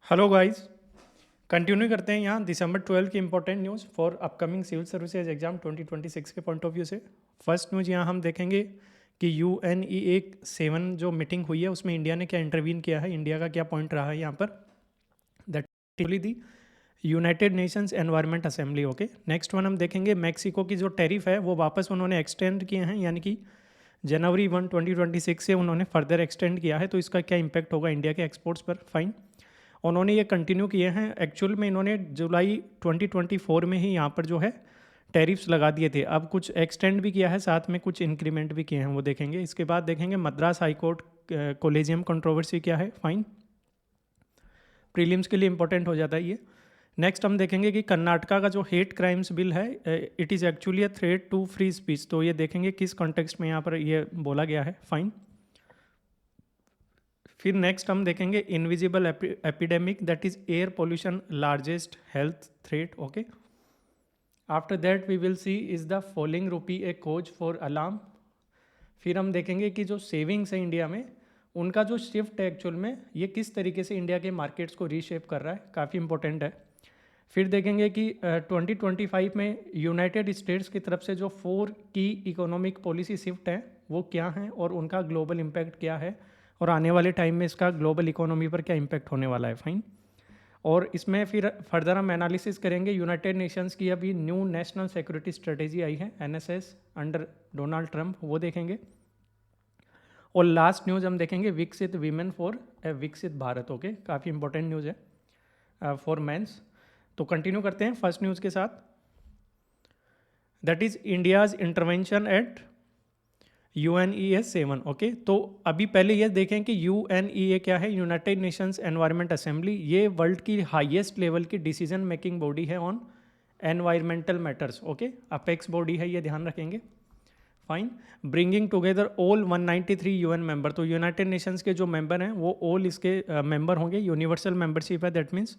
Hello guys, continue करते हैं यहाँ दिसंबर 12 की important news for upcoming civil services exam 2026 के पॉइंट ऑफ व्यू से। फर्स्ट न्यूज़ यहाँ हम देखेंगे कि UNEA 7 जो मीटिंग हुई है उसमें इंडिया ने क्या इंटरवीन किया है, इंडिया का क्या पॉइंट रहा है यहाँ पर। That the United Nations environment assembly. Okay, next one हम देखेंगे मैक्सिको की जो टैरिफ है वो वापस उन्होंने एक्सटेंड किए हैं, यानी कि जनवरी 1 2026 से उन्होंने फर्दर एक्सटेंड किया है। तो इसका क्या इंपैक्ट होगा इंडिया के एक्सपोर्ट्स पर। फाइन, उन्होंने ये कंटिन्यू किए हैं। एक्चुअल में इन्होंने जुलाई 2024 में ही यहाँ पर जो है टैरिफ्स लगा दिए थे, अब कुछ एक्सटेंड भी किया है, साथ में कुछ इंक्रीमेंट भी किए हैं, वो देखेंगे। इसके बाद देखेंगे मद्रास हाईकोर्ट कोलेजियम कंट्रोवर्सी क्या है। फाइन, प्रीलिम्स के लिए इंपॉर्टेंट हो जाता है ये। नेक्स्ट हम देखेंगे कि कर्नाटका का जो हेट क्राइम्स बिल है, it is actually a threat to free speech. तो ये देखेंगे किस कॉन्टेक्स्ट में यहाँ पर ये बोला गया है। फाइन, फिर नेक्स्ट हम देखेंगे invisible epidemic, that is air pollution largest health threat. Okay, after that we will see is the falling rupee a cause for alarm. फिर हम देखेंगे कि जो सेविंग्स है इंडिया में, उनका जो शिफ्ट है एक्चुअल में ये किस तरीके से इंडिया के मार्केट्स को रीशेप कर रहा है, काफ़ी इंपॉर्टेंट है। फिर देखेंगे कि 2025 में यूनाइटेड स्टेट्स की तरफ से जो 4 की इकोनॉमिक पॉलिसी शिफ्ट हैं वो क्या हैं और उनका ग्लोबल इम्पैक्ट क्या है, और आने वाले टाइम में इसका ग्लोबल इकोनॉमी पर क्या इम्पैक्ट होने वाला है। फाइन, और इसमें फिर फर्दर हम एनालिसिस करेंगे यूनाइटेड नेशंस की अभी न्यू नेशनल सिक्योरिटी स्ट्रेटेजी आई है NSS अंडर डोनाल्ड ट्रंप, वो देखेंगे। और लास्ट न्यूज़ हम देखेंगे विकसित वीमेन फॉर ए विकसित भारत। ओके, काफ़ी इंपॉर्टेंट न्यूज़ है फॉर मेंस। तो कंटिन्यू करते हैं फर्स्ट न्यूज़ के साथ, that is India's intervention at UNEA 7। ओके, तो अभी पहले ये देखें कि UNEA क्या है, यूनाइटेड नेशंस एनवायरनमेंट असेंबली। ये वर्ल्ड की हाईएस्ट लेवल की डिसीजन मेकिंग बॉडी है on environmental matters. Okay, apex body है, ये ध्यान रखेंगे। Fine, bringing together all 193 UN member. तो यूनाइटेड नेशंस के जो मेंबर हैं वो ऑल इसके मेंबर होंगे, यूनिवर्सल मेंबरशिप है, that means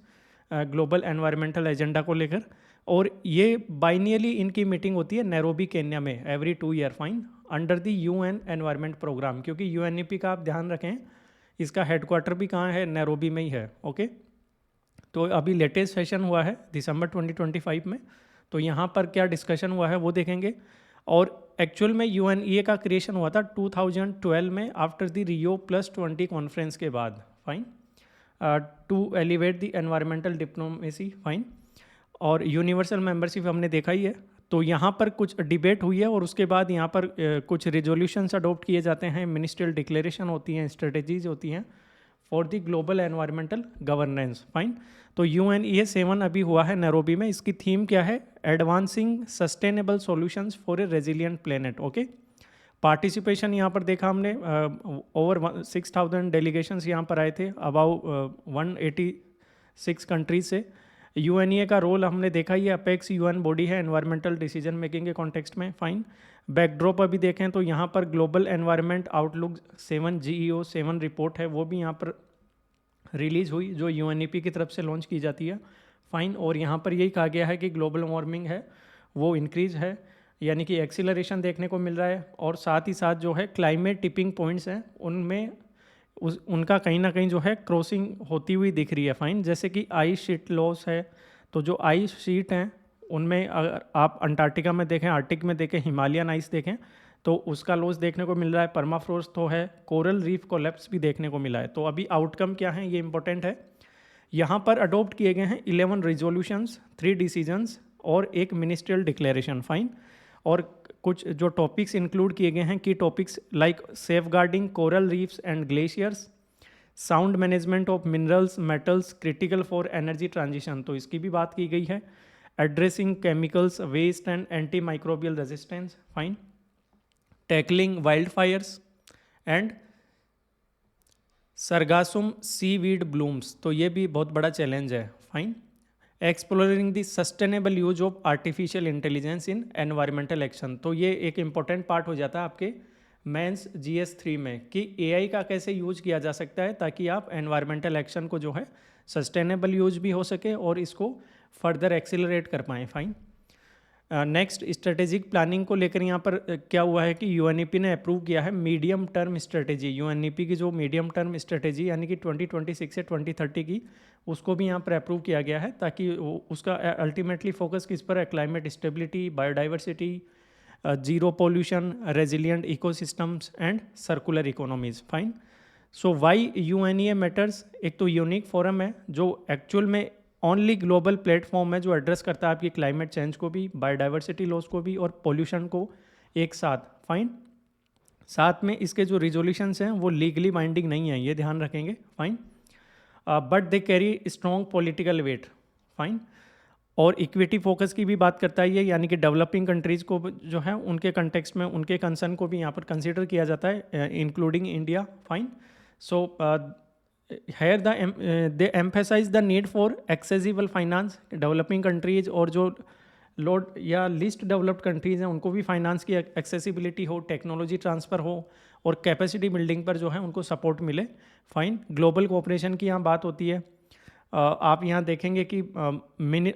global environmental agenda को लेकर। और ये बाइनियली इनकी मीटिंग होती है नैरोबी केन्या में every 2 year. Fine, under the UN environment programme, क्योंकि UNEP का आप ध्यान रखें इसका हेडक्वार्टर भी कहाँ है, नैरोबी में ही है। ओके, तो अभी लेटेस्ट सेशन हुआ है दिसंबर 2025 में, तो यहाँ पर क्या डिस्कशन हुआ है वो देखेंगे। और एक्चुअल में UNEA का क्रिएशन हुआ था 2012 में आफ्टर द Rio+20 कॉन्फ्रेंस के बाद। Fine, to elevate the environmental diplomacy. Fine, और यूनिवर्सल मेंबरशिप हमने देखा ही है। तो यहाँ पर कुछ डिबेट हुई है और उसके बाद यहाँ पर कुछ रिजोल्यूशंस अडॉप्ट किए जाते हैं, मिनिस्ट्रियल डिक्लेरेशन होती हैं, स्ट्रेटजीज होती हैं for the global environmental governance. Fine, तो UNEA 7 अभी हुआ है नैरोबी में। इसकी थीम क्या है, advancing sustainable solutions for a resilient planet. Okay, participation यहाँ पर देखा हमने, ओवर 6000 डेलीगेशंस यहाँ पर आए थे, अबाउ 186 कंट्रीज से। UNEA का रोल हमने देखा ही है, अपेक्स UN बॉडी है एनवायरमेंटल डिसीजन मेकिंग के कॉन्टेक्स्ट में। फाइन, बैकड्रॉप अभी देखें तो यहाँ पर global environment outlook 7 GEO 7 report है, वो भी यहाँ पर रिलीज हुई, जो UNEP की तरफ से लॉन्च की जाती है। फाइन, और यहाँ पर यही कहा गया है कि ग्लोबल वार्मिंग है वो इंक्रीज है, यानी कि एक्सीलरेशन देखने को मिल रहा है। और साथ ही साथ जो है क्लाइमेट टिपिंग पॉइंट्स हैं उनमें उनका कहीं ना कहीं जो है क्रॉसिंग होती हुई दिख रही है। फाइन, जैसे कि आइस शीट लॉस है, तो जो आइस शीट हैं उनमें अगर आप अंटार्कटिका में देखें, आर्टिक में देखें, हिमालयन आइस देखें तो उसका लॉस देखने को मिल रहा है। परमाफ्रोस्ट तो है, कोरल रीफ कोलैप्स भी देखने को मिला है। तो अभी आउटकम क्या है ये इंपॉर्टेंट है। यहाँ पर अडोप्ट किए गए हैं 11 रिजोल्यूशंस, 3 डिसीजंस और एक मिनिस्ट्रियल डिक्लेरेशन। फाइन, और कुछ जो टॉपिक्स इंक्लूड किए गए हैं, की topics like safeguarding coral reefs and glaciers, sound management of minerals metals critical for energy transition, तो इसकी भी बात की गई है। Addressing chemicals waste and anti microbial resistance. Fine, tackling wild fires and sargassum seaweed blooms, तो ये भी बहुत बड़ा चैलेंज है। Fine, exploring the sustainable use of artificial intelligence in environmental action, तो ये एक इंपॉर्टेंट पार्ट हो जाता है आपके मेंस GS 3 में कि AI का कैसे यूज किया जा सकता है ताकि आप एनवायरमेंटल एक्शन को जो है सस्टेनेबल यूज भी हो सके और इसको फर्दर एक्सिलरेट कर पाएँ। फाइन, नेक्स्ट स्ट्रेटेजिक प्लानिंग को लेकर यहाँ पर क्या हुआ है कि यूएनईपी ने अप्रूव किया है मीडियम टर्म स्ट्रेटेजी। यूएनईपी की जो मीडियम टर्म स्ट्रेटेजी यानी कि 2026 से 2030 की, उसको भी यहाँ पर अप्रूव किया गया है, ताकि उसका अल्टीमेटली फोकस किस पर है, climate stability, biodiversity, zero pollution, resilient ecosystems and circular economies. Fine. So why UNEA matters, एक तो यूनिक फोरम है जो एक्चुअल में ओनली ग्लोबल प्लेटफॉर्म है जो एड्रेस करता है आपकी क्लाइमेट चेंज को भी, बायोडाइवर्सिटी लॉस को भी और पोल्यूशन को एक साथ। फाइन। साथ में इसके जो रिजोल्यूशंस हैं वो लीगली बाइंडिंग नहीं है, ये ध्यान रखेंगे। Fine. But they carry strong political weight. Fine. और इक्विटी फोकस की भी बात करता है ये, यानी कि डेवलपिंग कंट्रीज़ को जो है उनके कंटेक्स्ट में उनके कंसर्न को भी यहाँ पर कंसिडर किया जाता है, including India. Fine. So here they emphasise the need for accessible finance. Developing countries और जो लोड या लिस्ट डेवलप्ड कंट्रीज़ हैं उनको भी फाइनेंस की एक्सेसिबिलिटी हो, टेक्नोलॉजी ट्रांसफ़र हो और कैपेसिटी बिल्डिंग पर जो है उनको सपोर्ट मिले। फाइन। ग्लोबल कोऑपरेशन की यहाँ बात होती है। आप यहाँ देखेंगे कि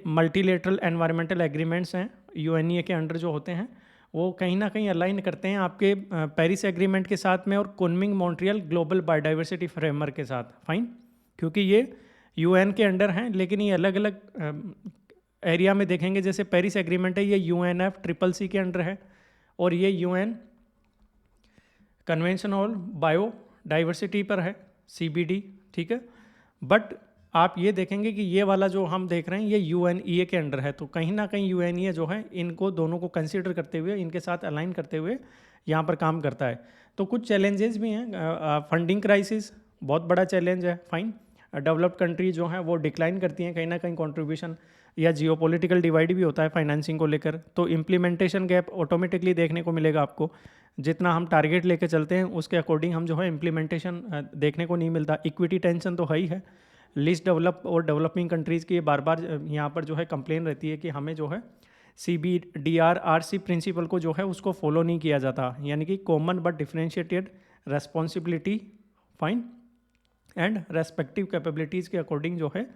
मल्टीलेटरल एनवायरमेंटल एग्रीमेंट्स हैं यूएनईए के अंडर जो होते हैं, वो कहीं ना कहीं अलाइन करते हैं आपके पेरिस एग्रीमेंट के साथ में और Kunming Montreal global biodiversity framework के साथ। फाइन। क्योंकि ये यूएन के अंडर हैं, लेकिन ये अलग अलग एरिया में देखेंगे। जैसे पेरिस एग्रीमेंट है, ये UNFCCC के अंडर है, और ये UN कन्वेंशन ऑन बायोडाइवर्सिटी पर है, CBD। ठीक है। बट आप ये देखेंगे कि ये वाला जो हम देख रहे हैं ये UNEA के अंडर है, तो कहीं ना कहीं UNEA जो है इनको दोनों को कंसीडर करते हुए, इनके साथ अलाइन करते हुए यहाँ पर काम करता है। तो कुछ चैलेंजेस भी हैं। फंडिंग क्राइसिस बहुत बड़ा चैलेंज है। फाइन। डेवलप्ड कंट्री जो हैं वो डिक्लाइन करती हैं कहीं ना कहीं कंट्रीब्यूशन, या जियोपॉलिटिकल डिवाइड भी होता है फाइनेंसिंग को लेकर। तो इम्प्लीमेंटेशन गैप ऑटोमेटिकली देखने को मिलेगा आपको। जितना हम टारगेट लेके चलते हैं उसके अकॉर्डिंग हम जो है इम्प्लीमेंटेशन देखने को नहीं मिलता। इक्विटी टेंशन तो है ही है। लिस्ट डेवलप और डेवलपिंग कंट्रीज़ की बार बार यहाँ पर जो है कंप्लेन रहती है कि हमें जो है CBDRRC प्रिंसिपल को जो है उसको फॉलो नहीं किया जाता, यानी कि common but differentiated responsibility. Fine. And respective capabilities के अकॉर्डिंग जो है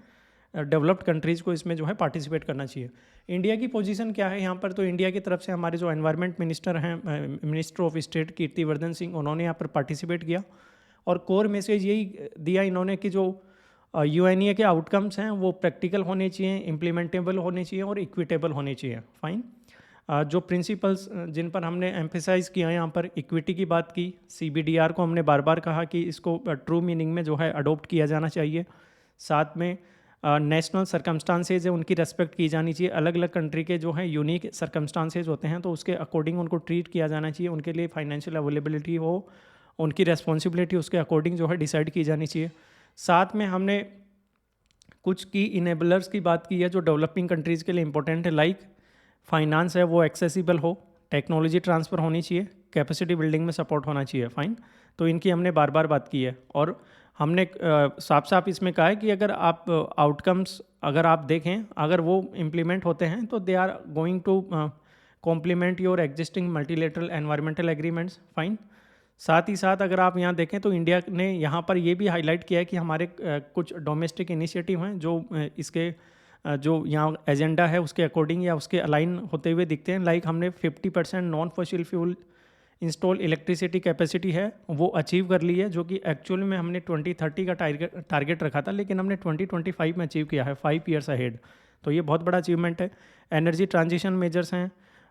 डेवलप्ड कंट्रीज़ को इसमें जो है पार्टिसिपेट करना चाहिए। इंडिया की पोजीशन क्या है यहाँ पर? तो इंडिया की तरफ से हमारे जो एनवायरनमेंट मिनिस्टर हैं, minister of state Kirtivardhan Singh, उन्होंने यहाँ पर पार्टिसिपेट किया और कोर मैसेज यही दिया इन्होंने कि जो UNEA के आउटकम्स हैं वो प्रैक्टिकल होने चाहिए, इम्प्लीमेंटेबल होने चाहिए और इक्विटेबल होने चाहिए। फाइन। जो प्रिंसिपल्स जिन पर हमने एम्फेसाइज़ किया यहाँ पर, इक्विटी की बात की, CBDR को हमने बार बार कहा कि इसको ट्रू मीनिंग में जो है अडोप्ट किया जाना चाहिए। साथ में नेशनल सर्कमस्टांसेज है उनकी रेस्पेक्ट की जानी चाहिए। अलग अलग कंट्री के जो है यूनिक सर्कमस्टांसेज होते हैं, तो उसके अकॉर्डिंग उनको ट्रीट किया जाना चाहिए। उनके लिए फाइनेंशियल अवेलेबिलिटी हो, उनकी रेस्पॉन्सिबिलिटी उसके अकॉर्डिंग जो है डिसाइड की जानी चाहिए। साथ में हमने कुछ की इनेबलर्स की बात की है जो डेवलपिंग कंट्रीज़ के लिए इंपॉर्टेंट है, लाइक फाइनेंस है वो एक्सेसिबल हो, टेक्नोलॉजी ट्रांसफ़र होनी चाहिए, कैपेसिटी बिल्डिंग में सपोर्ट होना चाहिए। फाइन। तो इनकी हमने बार बार बात की है और हमने साफ साफ इसमें कहा है कि अगर आप आउटकम्स अगर आप देखें, अगर वो इम्प्लीमेंट होते हैं तो they are going to complement your existing multilateral environmental agreements. Fine. साथ ही साथ अगर आप यहाँ देखें तो इंडिया ने यहाँ पर ये भी हाईलाइट किया है कि हमारे कुछ डोमेस्टिक इनिशिएटिव हैं जो इसके जो यहाँ एजेंडा है उसके अकॉर्डिंग या उसके अलाइन होते हुए दिखते हैं। लाइक हमने 50% non fossil fuel install electricity capacity है वो अचीव कर ली है, जो कि एक्चुअल में हमने 2030 का टारगेट रखा था, लेकिन हमने 2025 में अचीव किया है, 5 ईयर्स अहेड। तो ये बहुत बड़ा अचीवमेंट है। एनर्जी ट्रांजिशन मेजर्स हैं,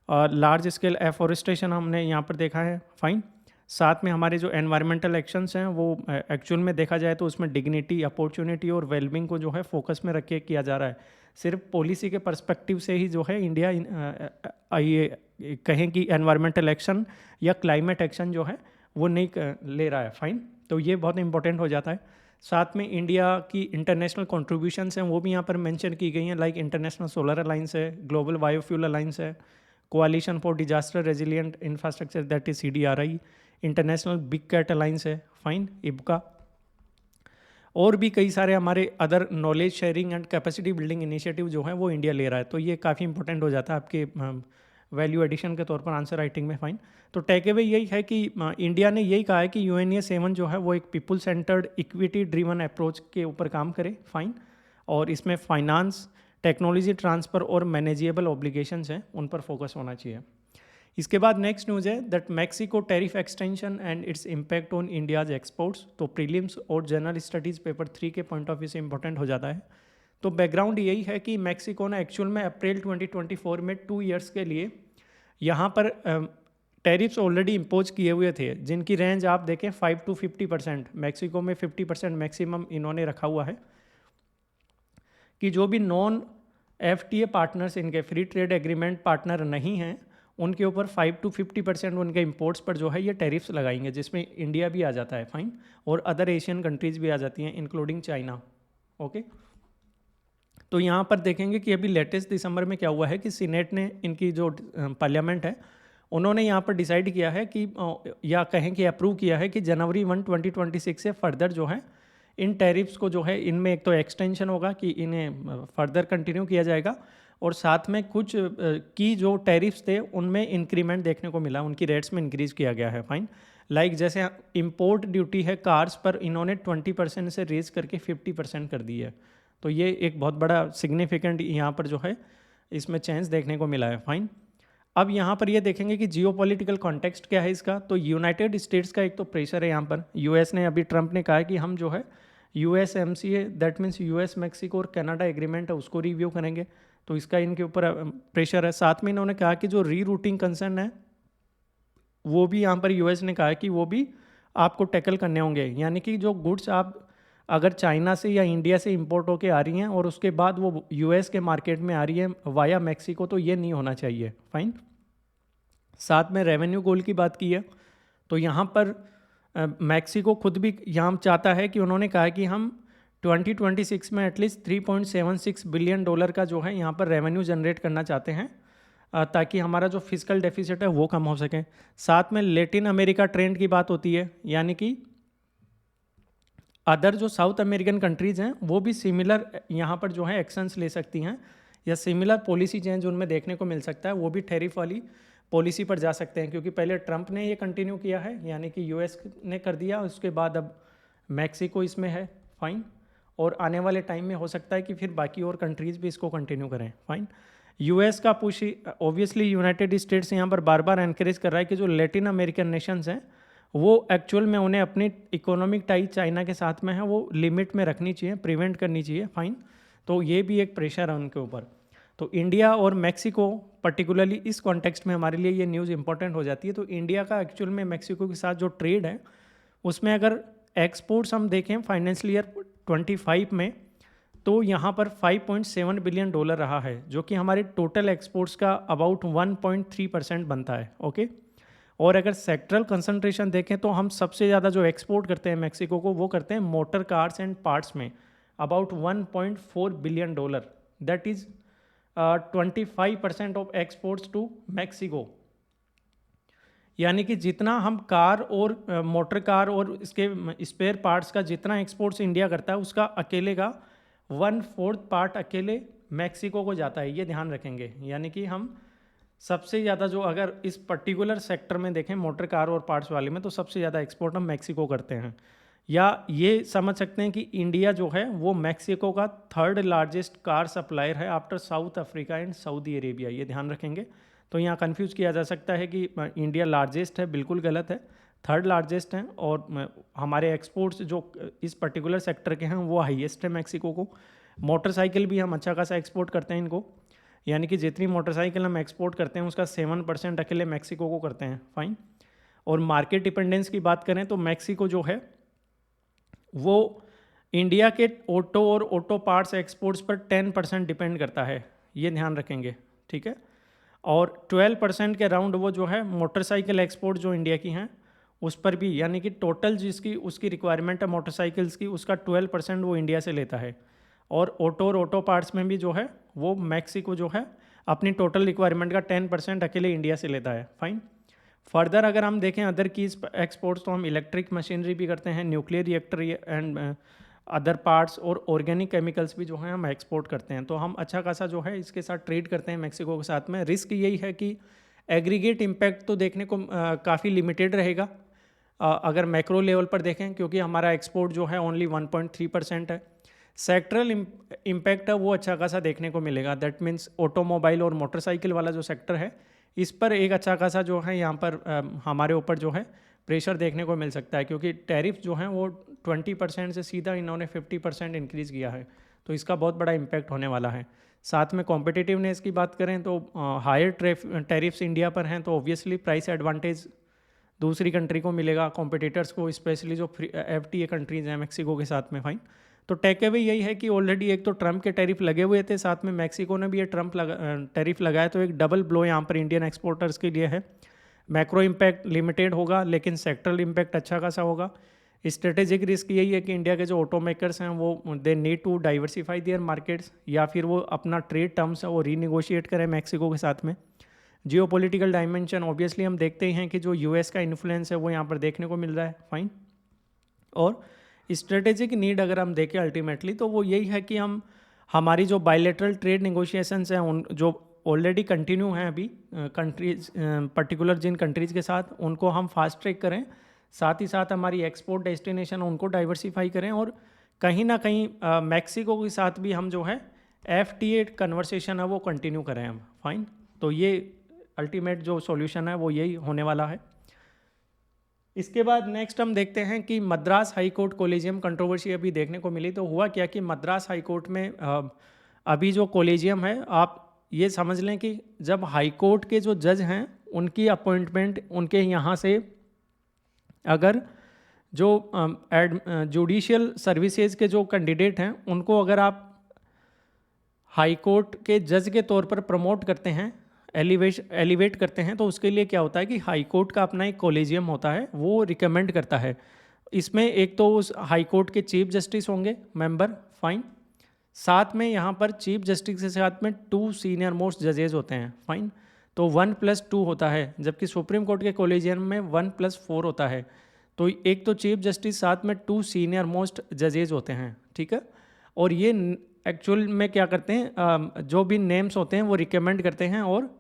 लार्ज स्केल एफॉरेस्टेशन हमने यहाँ पर देखा है। फाइन। साथ में हमारे जो एनवायरमेंटल एक्शंस हैं वो एक्चुअल में देखा जाए तो उसमें डिग्निटी, अपॉर्चुनिटी और वेलबिंग को जो है फोकस में रख के किया जा रहा है। सिर्फ पॉलिसी के पर्सपेक्टिव से ही जो है इंडिया ये कहें कि एनवायरमेंटल एक्शन या क्लाइमेट एक्शन जो है वो नहीं ले रहा है। फाइन। तो ये बहुत इंपॉर्टेंट हो जाता है। साथ में इंडिया की इंटरनेशनल कॉन्ट्रीब्यूशंस हैं वो भी यहाँ पर मेंशन की गई हैं, लाइक इंटरनेशनल सोलर अलाइंस है, ग्लोबल बायोफ्यूल अलाइंस है, coalition for disaster resilient infrastructure that is CDRI, international big cat alliance है, फाइन, IBCA, और भी कई सारे हमारे other knowledge sharing and capacity building initiative जो है वो इंडिया ले रहा है। तो ये काफ़ी इंपॉर्टेंट हो जाता है आपके वैल्यू एडिशन के तौर पर आंसर राइटिंग में। फाइन। तो टेक अवे यही है कि इंडिया ने यही कहा है कि UNEA 7 जो है वो एक people centred equity driven approach के ऊपर काम करे। फाइन। और इसमें फाइनेंस, टेक्नोलॉजी ट्रांसफ़र और मैनेजेबल ऑब्लिगेशंस हैं, उन पर फोकस होना चाहिए। इसके बाद नेक्स्ट न्यूज़ है that Mexico tariff extension and its impact on India's exports. तो प्रीलिम्स और जनरल स्टडीज़ पेपर 3 के पॉइंट ऑफ व्यू से इंपॉर्टेंट हो जाता है। तो बैकग्राउंड यही है कि मैक्सिको ने एक्चुअल में अप्रैल 2024 में 2 ईयर्स के लिए यहाँ पर टैरिफ्स ऑलरेडी इम्पोज किए हुए थे, जिनकी रेंज आप देखें 5 to 50%। मैक्सिको में 50% मैक्सिमम इन्होंने रखा हुआ है कि जो भी नॉन FTA पार्टनर्स, इनके फ्री ट्रेड एग्रीमेंट पार्टनर नहीं हैं, उनके ऊपर 5 to 50% उनके इंपोर्ट्स पर जो है ये टैरिफ्स लगाएंगे, जिसमें इंडिया भी आ जाता है, फाइन, और अदर एशियन कंट्रीज़ भी आ जाती हैं इंक्लूडिंग चाइना। ओके, तो यहाँ पर देखेंगे कि अभी लेटेस्ट दिसंबर में क्या हुआ है कि सीनेट ने, इनकी जो पार्लियामेंट है, उन्होंने यहाँ पर डिसाइड किया है कि या कहें कि अप्रूव किया है कि जनवरी 1, 2026 से फर्दर जो है इन टैरिफ्स को जो है इनमें एक तो एक्सटेंशन होगा कि इन्हें फर्दर कंटिन्यू किया जाएगा, और साथ में कुछ की जो टैरिफ्स थे उनमें इंक्रीमेंट देखने को मिला, उनकी रेट्स में इंक्रीज़ किया गया है, फाइन। लाइक जैसे इंपोर्ट ड्यूटी है कार्स पर, इन्होंने 20% से रेज करके 50% कर दी है। तो ये एक बहुत बड़ा सिग्निफिकेंट यहाँ पर जो है इसमें चेंज देखने को मिला है, फाइन। अब यहाँ पर ये देखेंगे कि जियोपॉलिटिकल कॉन्टेक्स्ट क्या है इसका। तो यूनाइटेड स्टेट्स का एक तो प्रेशर है यहाँ पर, यूएस ने, अभी ट्रंप ने कहा है कि हम जो है USMCA that means US Mexico और कनाडा एग्रीमेंट है उसको रिव्यू करेंगे, तो इसका इनके ऊपर प्रेशर है। साथ में इन्होंने कहा कि जो रीरूटिंग कंसर्न है वो भी यहाँ पर US ने कहा है कि वो भी आपको टैकल करने होंगे, यानी कि जो गुड्स आप अगर चाइना से या इंडिया से इंपोर्ट होके आ रही हैं और उसके बाद वो US के मार्केट में आ रही है वाया मैक्सिको, तो ये नहीं होना चाहिए, फाइन। साथ में रेवेन्यू गोल की बात की है, तो यहाँ पर मैक्सिको खुद भी यहाँ चाहता है कि, उन्होंने कहा है कि हम 2026 में एटलीस्ट $3.76 बिलियन का जो है यहाँ पर रेवेन्यू जनरेट करना चाहते हैं, ताकि हमारा जो फिजिकल डेफिसिट है वो कम हो सके। साथ में लेटिन अमेरिका ट्रेंड की बात होती है, यानी कि अदर जो साउथ अमेरिकन कंट्रीज़ हैं वो भी सिमिलर यहाँ पर जो है एक्शंस ले सकती हैं, या सिमिलर पॉलिसी चेंज उनमें देखने को मिल सकता है, वो भी टैरिफ वाली पॉलिसी पर जा सकते हैं। क्योंकि पहले ट्रंप ने ये कंटिन्यू किया है, यानी कि US ने कर दिया, उसके बाद अब मैक्सिको इसमें है, फाइन, और आने वाले टाइम में हो सकता है कि फिर बाकी और कंट्रीज़ भी इसको कंटिन्यू करें, फाइन। US का पुश, ऑब्वियसली यूनाइटेड स्टेट्स यहाँ पर बार बार एनकरेज कर रहा है कि जो लेटिन अमेरिकन नेशंस हैं वो एक्चुअल में उन्हें अपनी इकोनॉमिक टाई चाइना के साथ में है वो लिमिट में रखनी चाहिए, प्रिवेंट करनी चाहिए, फाइन। तो ये भी एक प्रेशर है उनके ऊपर। तो इंडिया और मैक्सिको पर्टिकुलरली इस कॉन्टेक्स्ट में हमारे लिए ये न्यूज़ इंपॉर्टेंट हो जाती है। तो इंडिया का एक्चुअल में मैक्सिको के साथ जो ट्रेड है उसमें अगर एक्सपोर्ट्स हम देखें फाइनेंशियल ईयर 25 में, तो यहाँ पर $5.7 बिलियन रहा है, जो कि हमारे टोटल एक्सपोर्ट्स का अबाउट 1.3% बनता है, ओके। और अगर सेक्टरल कंसंट्रेशन देखें तो हम सबसे ज़्यादा जो एक्सपोर्ट करते हैं मैक्सिको को, वो करते हैं मोटर कार्स एंड पार्ट्स में, about $1.4 billion, that is 25% of exports to Mexico. यानी कि जितना हम कार और मोटर कार और इसके स्पेयर पार्ट्स का जितना एक्सपोर्ट्स इंडिया करता है, उसका अकेले का 1/4 पार्ट अकेले मैक्सिको को जाता है, ये ध्यान रखेंगे। यानी कि हम सबसे ज़्यादा जो, अगर इस पर्टिकुलर सेक्टर में देखें मोटर कार और पार्ट्स वाले में, तो सबसे ज़्यादा एक्सपोर्ट हम मैक्सिको करते हैं। या ये समझ सकते हैं कि इंडिया जो है वो मैक्सिको का 3rd लार्जेस्ट कार सप्लायर है after south Africa and Saudi Arabia, ये ध्यान रखेंगे। तो यहाँ कंफ्यूज किया जा सकता है कि इंडिया लार्जेस्ट है, बिल्कुल गलत है, 3rd लार्जेस्ट हैं, और हमारे एक्सपोर्ट्स जो इस पर्टिकुलर सेक्टर के हैं वो हाईएस्ट है मैक्सिको को। मोटरसाइकिल भी हम अच्छा खासा एक्सपोर्ट करते हैं इनको, यानी कि जितनी मोटरसाइकिल हम एक्सपोर्ट करते हैं उसका 7% अकेले मैक्सिको को करते हैं, फाइन। और मार्केट डिपेंडेंस की बात करें तो मैक्सिको जो है वो इंडिया के ऑटो और ऑटो पार्ट्स एक्सपोर्ट्स पर 10% डिपेंड करता है, ये ध्यान रखेंगे, ठीक है। और 12% के अराउंड वो जो है मोटरसाइकिल एक्सपोर्ट जो इंडिया की हैं उस पर भी, यानी कि टोटल जिसकी उसकी रिक्वायरमेंट है मोटरसाइकिल्स की, उसका 12% वो इंडिया से लेता है। और ऑटो पार्ट्स में भी जो है वो मैक्सिको जो है अपनी टोटल रिक्वायरमेंट का 10% अकेले इंडिया से लेता है, फाइन। फर्दर अगर हम देखें अदर की एक्सपोर्ट्स, तो हम इलेक्ट्रिक मशीनरी भी करते हैं, nuclear reactor and other parts, और ऑर्गेनिक केमिकल्स भी जो हैं हम एक्सपोर्ट करते हैं। तो हम अच्छा खासा जो है इसके साथ ट्रेड करते हैं मैक्सिको के साथ में। रिस्क यही है कि एग्रीगेट इम्पैक्ट तो देखने को काफ़ी लिमिटेड रहेगा अगर मैक्रो लेवल पर देखें, क्योंकि हमारा एक्सपोर्ट जो है ओनली 1.3% है। सेक्टरल इम्पैक्ट है वो अच्छा खासा देखने को मिलेगा। दैट मीन्स ऑटोमोबाइल और मोटरसाइकिल वाला जो सेक्टर है इस पर एक अच्छा खासा जो है यहाँ पर हमारे ऊपर जो है प्रेशर देखने को मिल सकता है, क्योंकि टैरिफ जो हैं वो 20% से सीधा इन्होंने 50% इंक्रीज़ किया है, तो इसका बहुत बड़ा इम्पैक्ट होने वाला है। साथ में कॉम्पिटिटिवनेस की बात करें तो हायर टैरिफ्स इंडिया पर हैं, तो ऑब्वियसली प्राइस एडवांटेज दूसरी कंट्री को मिलेगा, कॉम्पिटिटर्स को, स्पेशली जो FTA कंट्रीज़ हैं मैक्सिको के साथ में। फाइन, तो टेक अवे यही है कि ऑलरेडी एक तो ट्रम्प के टैरिफ लगे हुए थे, साथ में मैक्सिको ने भी ये टैरिफ लगाया, तो एक डबल ब्लो यहाँ पर इंडियन एक्सपोर्टर्स के लिए है। मैक्रो इम्पैक्ट लिमिटेड होगा, लेकिन सेक्टरल इम्पैक्ट अच्छा खासा होगा। स्ट्रेटेजिक रिस्क यही है कि इंडिया के जो ऑटो मेकर्स हैं वो they need to diversify their markets, या फिर वो अपना ट्रेड टर्म्स है वो रीनिगोशिएट करें मैक्सिको के साथ में। जियोपॉलिटिकल डायमेंशन ऑब्वियसली हम देखते ही हैं कि जो US का इन्फ्लुएंस है वो यहाँ पर देखने को मिल रहा है। फाइन, और स्ट्रेटेजिक नीड अगर हम देखें अल्टीमेटली तो वो यही है कि हम हमारी जो बायलैटरल ट्रेड नेगोशिएशंस हैं उन जो ऑलरेडी कंटिन्यू हैं अभी कंट्रीज पर्टिकुलर जिन कंट्रीज़ के साथ, उनको हम फास्ट ट्रैक करें, साथ ही साथ हमारी एक्सपोर्ट डेस्टिनेशन उनको डाइवर्सिफाई करें, और कहीं ना कहीं मैक्सिको के साथ भी हम जो है FTA कन्वर्सेशन है वो कंटिन्यू करें हम। फाइन, तो ये अल्टीमेट जो सॉल्यूशन है वो यही होने वाला है। इसके बाद नेक्स्ट हम देखते हैं कि Madras high court collegium controversy अभी देखने को मिली। तो हुआ क्या कि मद्रास हाई कोर्ट में अभी जो कोलेजियम है, आप ये समझ लें कि जब हाई कोर्ट के जो जज हैं उनकी अपॉइंटमेंट उनके यहाँ से अगर जो जुडिशियल सर्विसेज के जो कैंडिडेट हैं उनको अगर आप हाई कोर्ट के जज के तौर पर प्रमोट करते हैं, एलिवेट करते हैं, तो उसके लिए क्या होता है कि हाई कोर्ट का अपना एक कॉलेजियम होता है, वो रिकमेंड करता है। इसमें एक तो उस हाई कोर्ट के चीफ जस्टिस होंगे मेंबर, फाइन, साथ में यहाँ पर चीफ जस्टिस के साथ में 2 सीनियर मोस्ट जजेज होते हैं। फाइन, तो 1+2 होता है, जबकि सुप्रीम कोर्ट के कॉलेजियम में 1+4 होता है। तो एक तो चीफ जस्टिस साथ में 2 सीनियर मोस्ट जजेज होते हैं, ठीक है। और ये एक्चुअल में क्या करते हैं, जो भी नेम्स होते हैं वो रिकमेंड करते हैं और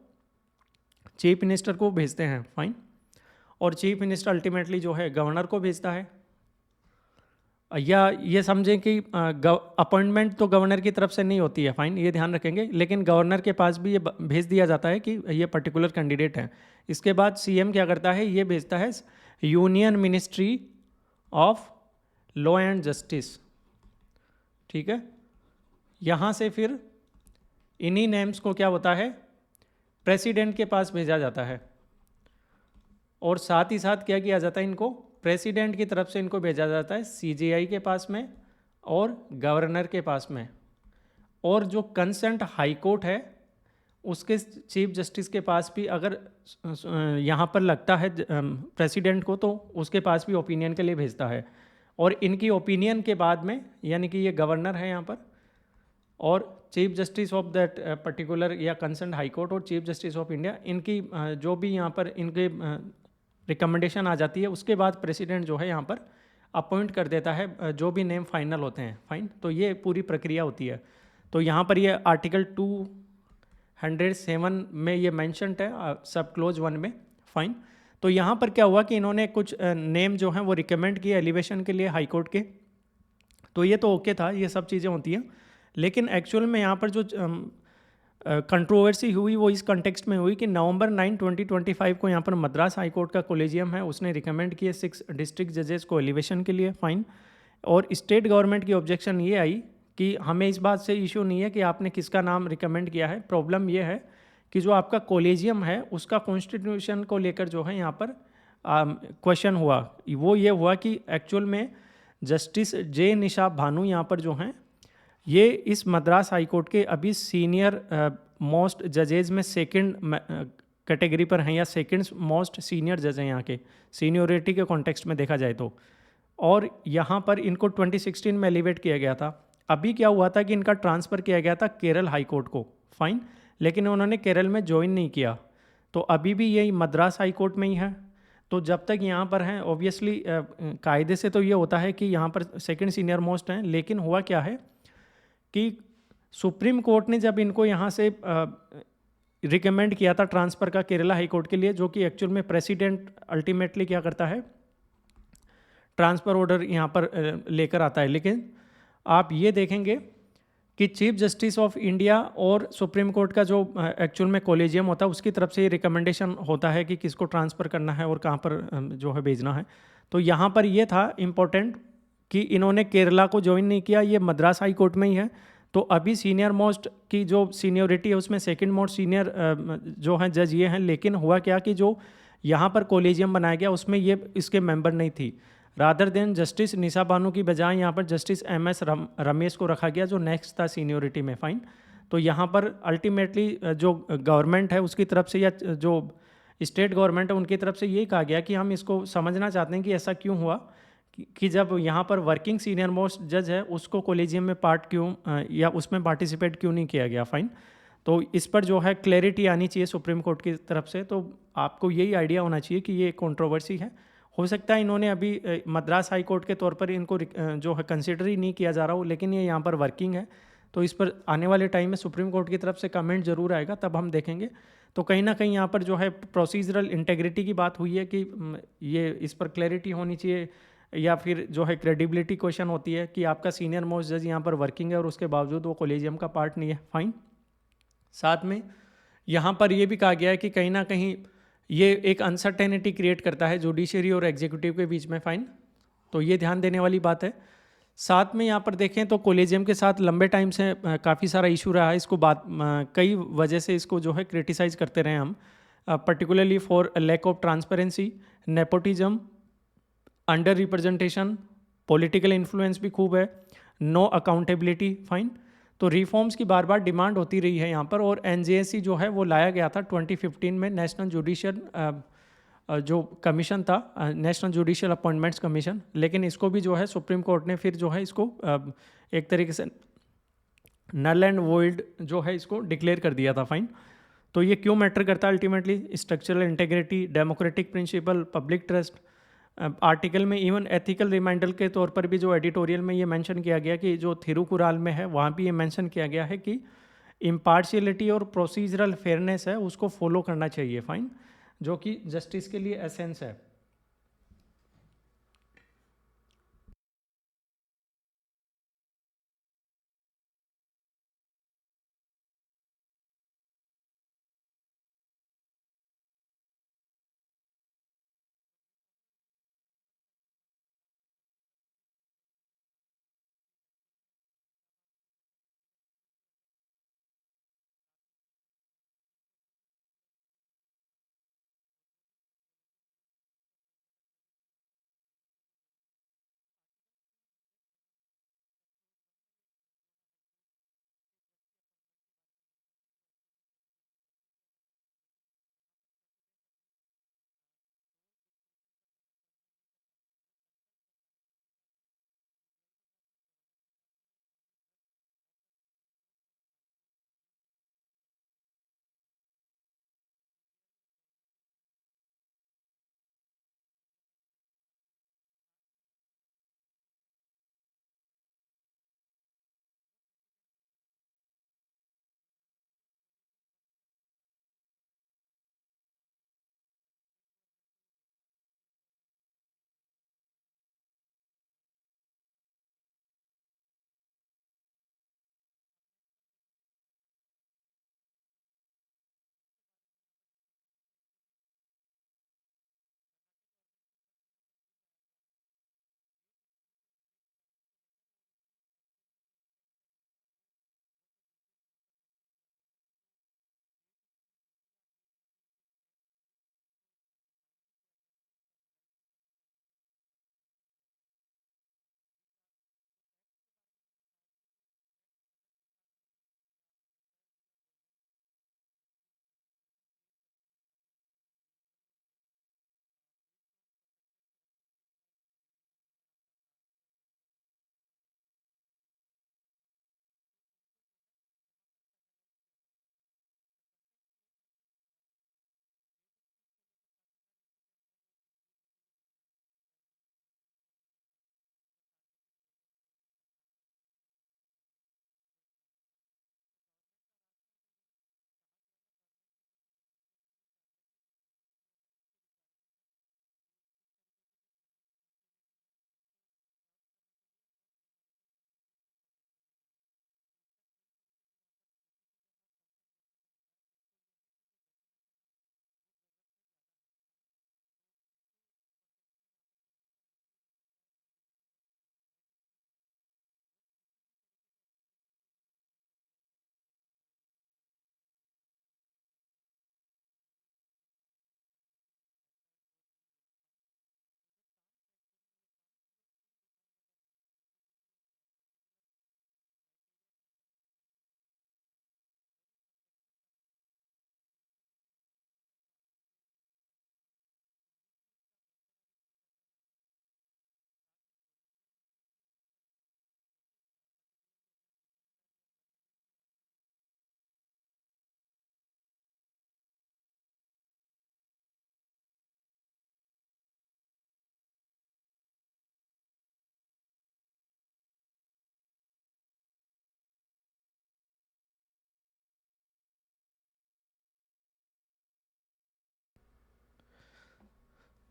चीफ मिनिस्टर को भेजते हैं। फाइन, और चीफ मिनिस्टर अल्टीमेटली जो है गवर्नर को भेजता है, या ये समझें कि अपॉइंटमेंट तो गवर्नर की तरफ से नहीं होती है। फाइन, ये ध्यान रखेंगे, लेकिन गवर्नर के पास भी ये भेज दिया जाता है कि ये पर्टिकुलर कैंडिडेट है। इसके बाद CM क्या करता है, ये भेजता है union ministry of law and justice, ठीक है। यहाँ से फिर इन्हीं नेम्स को क्या होता है, प्रेसिडेंट के पास भेजा जाता है, और साथ ही साथ क्या किया जाता है, इनको प्रेसिडेंट की तरफ से इनको भेजा जाता है CJI के पास में और गवर्नर के पास में, और जो कंसर्न हाई कोर्ट है उसके चीफ जस्टिस के पास भी अगर यहाँ पर लगता है प्रेसिडेंट को, तो उसके पास भी ओपिनियन के लिए भेजता है। और इनकी ओपिनियन के बाद में, यानी कि ये गवर्नर है यहाँ पर, और chief justice of that particular या कंसर्न हाई कोर्ट और चीफ जस्टिस ऑफ इंडिया, इनकी जो भी यहाँ पर इनके रिकमेंडेशन आ जाती है, उसके बाद प्रेसिडेंट जो है यहाँ पर अपॉइंट कर देता है जो भी नेम फाइनल होते हैं। फाइन, तो ये पूरी प्रक्रिया होती है। तो यहाँ पर ये आर्टिकल 207 में ये मैंशनड है सब क्लोज 1 में। फाइन, तो यहाँ पर क्या हुआ कि इन्होंने कुछ नेम जो हैं वो रिकमेंड किए एलिवेशन के लिए हाई कोर्ट के, तो ये तो ओके था, ये सब चीज़ें होती हैं, लेकिन एक्चुअल में यहाँ पर जो कंट्रोवर्सी हुई वो इस कंटेक्स्ट में हुई कि नवंबर 9, 2025 को यहाँ पर मद्रास हाई कोर्ट का कोलेजियम है, उसने रिकमेंड किए 6 डिस्ट्रिक्ट जजेस को एलिवेशन के लिए। फाइन, और स्टेट गवर्नमेंट की ऑब्जेक्शन ये आई कि हमें इस बात से इशू नहीं है कि आपने किसका नाम रिकमेंड किया है, प्रॉब्लम ये है कि जो आपका कोलेजियम है उसका कॉन्स्टिट्यूशन को लेकर जो है यहाँ पर क्वेश्चन हुआ। वो ये हुआ कि एक्चुअल में जस्टिस J निशा भानु यहाँ पर जो हैं ये इस मद्रास हाई कोर्ट के अभी सीनियर मोस्ट जजेज में सेकंड कैटेगरी पर हैं, या सेकंड मोस्ट सीनियर जज हैं यहाँ के सीनियोरिटी के कॉन्टेक्स्ट में देखा जाए तो। और यहाँ पर इनको 2016 में एलिवेट किया गया था। अभी क्या हुआ था कि इनका ट्रांसफ़र किया गया था केरल हाई कोर्ट को। फाइन, लेकिन उन्होंने केरल में ज्वाइन नहीं किया, तो अभी भी यही मद्रास हाई कोर्ट में ही है। तो जब तक यहाँ पर हैं ऑब्वियसली कायदे से तो ये होता है कि यहाँ पर सेकंड सीनियर मोस्ट हैं, लेकिन हुआ क्या है कि सुप्रीम कोर्ट ने जब इनको यहाँ से रिकमेंड किया था ट्रांसफ़र का केरला हाई कोर्ट के लिए, जो कि एक्चुअल में प्रेसिडेंट अल्टीमेटली क्या करता है, ट्रांसफ़र ऑर्डर यहाँ पर लेकर आता है, लेकिन आप ये देखेंगे कि चीफ जस्टिस ऑफ इंडिया और सुप्रीम कोर्ट का जो एक्चुअल में कोलेजियम होता है उसकी तरफ से ये रिकमेंडेशन होता है कि किसको ट्रांसफ़र करना है और कहाँ पर जो है भेजना है। तो यहाँ पर ये था इम्पोर्टेंट कि इन्होंने केरला को ज्वाइन नहीं किया, ये मद्रास हाई कोर्ट में ही है। तो अभी सीनियर मोस्ट की जो सीनियोरिटी है उसमें सेकंड मोस्ट सीनियर जो है जज ये हैं, लेकिन हुआ क्या कि जो यहाँ पर कोलेजियम बनाया गया उसमें ये इसके मेंबर नहीं थी। रादर देन जस्टिस निशा बानू की बजाय यहाँ पर जस्टिस एम एस रमेश को रखा गया जो नेक्स्ट था सीनियोरिटी में। फाइन। तो यहाँ पर अल्टीमेटली जो गवर्नमेंट है उसकी तरफ से या जो स्टेट गवर्नमेंट है उनकी तरफ से ये कहा गया कि हम इसको समझना चाहते हैं कि ऐसा क्यों हुआ कि जब यहाँ पर वर्किंग सीनियर मोस्ट जज है उसको कोलेजियम में पार्ट क्यों या उसमें पार्टिसिपेट क्यों नहीं किया गया। फाइन। तो इस पर जो है क्लैरिटी आनी चाहिए सुप्रीम कोर्ट की तरफ से। तो आपको यही आइडिया होना चाहिए कि ये कंट्रोवर्सी है। हो सकता है इन्होंने अभी मद्रास हाई कोर्ट के तौर पर इनको जो है कंसिडर ही नहीं किया जा रहा हो, लेकिन ये यहाँ पर वर्किंग है। तो इस पर आने वाले टाइम में सुप्रीम कोर्ट की तरफ से कमेंट जरूर आएगा, तब हम देखेंगे। तो कहीं ना कहीं यहाँ पर जो है प्रोसीजरल इंटेग्रिटी की बात हुई है कि ये इस पर क्लैरिटी होनी चाहिए, या फिर जो है क्रेडिबिलिटी क्वेश्चन होती है कि आपका सीनियर मोस्ट जज यहाँ पर वर्किंग है और उसके बावजूद वो कोलेजियम का पार्ट नहीं है। फाइन। साथ में यहाँ पर यह भी कहा गया है कि कहीं ना कहीं ये एक अनसर्टेनिटी क्रिएट करता है जुडिशरी और एग्जीक्यूटिव के बीच में। फाइन। तो ये ध्यान देने वाली बात है। साथ में यहाँ पर देखें तो कोलेजियम के साथ लंबे टाइम से काफ़ी सारा इशू रहा है। इसको बात कई वजह से इसको जो है क्रिटिसाइज करते रहे हम, particularly for lack of transparency, nepotism, under representation, political influence भी खूब है, नो अकाउंटेबिलिटी। फाइन। तो रिफॉर्म्स की बार बार डिमांड होती रही है यहाँ पर, और एनजेएसी जो है वो लाया गया था 2015 में, नेशनल जुडिशियल जो कमीशन था, नेशनल जुडिशियल अपॉइंटमेंट्स कमीशन। लेकिन इसको भी जो है सुप्रीम कोर्ट ने फिर जो है इसको एक तरीके से नल एंड वोइड जो है इसको डिक्लेयर कर दिया था। फाइन। तो ये क्यों मैटर करता है ultimately? Structural integrity, democratic principle, public trust. Article में इवन एथिकल रिमाइंडर के तौर पर भी जो एडिटोरियल में ये मेंशन किया गया कि जो थिरुकुराल में है वहाँ भी ये मेंशन किया गया है कि इम्पार्शियलिटी और प्रोसीजरल फेयरनेस है उसको फॉलो करना चाहिए। फाइन। जो कि जस्टिस के लिए एसेंस है।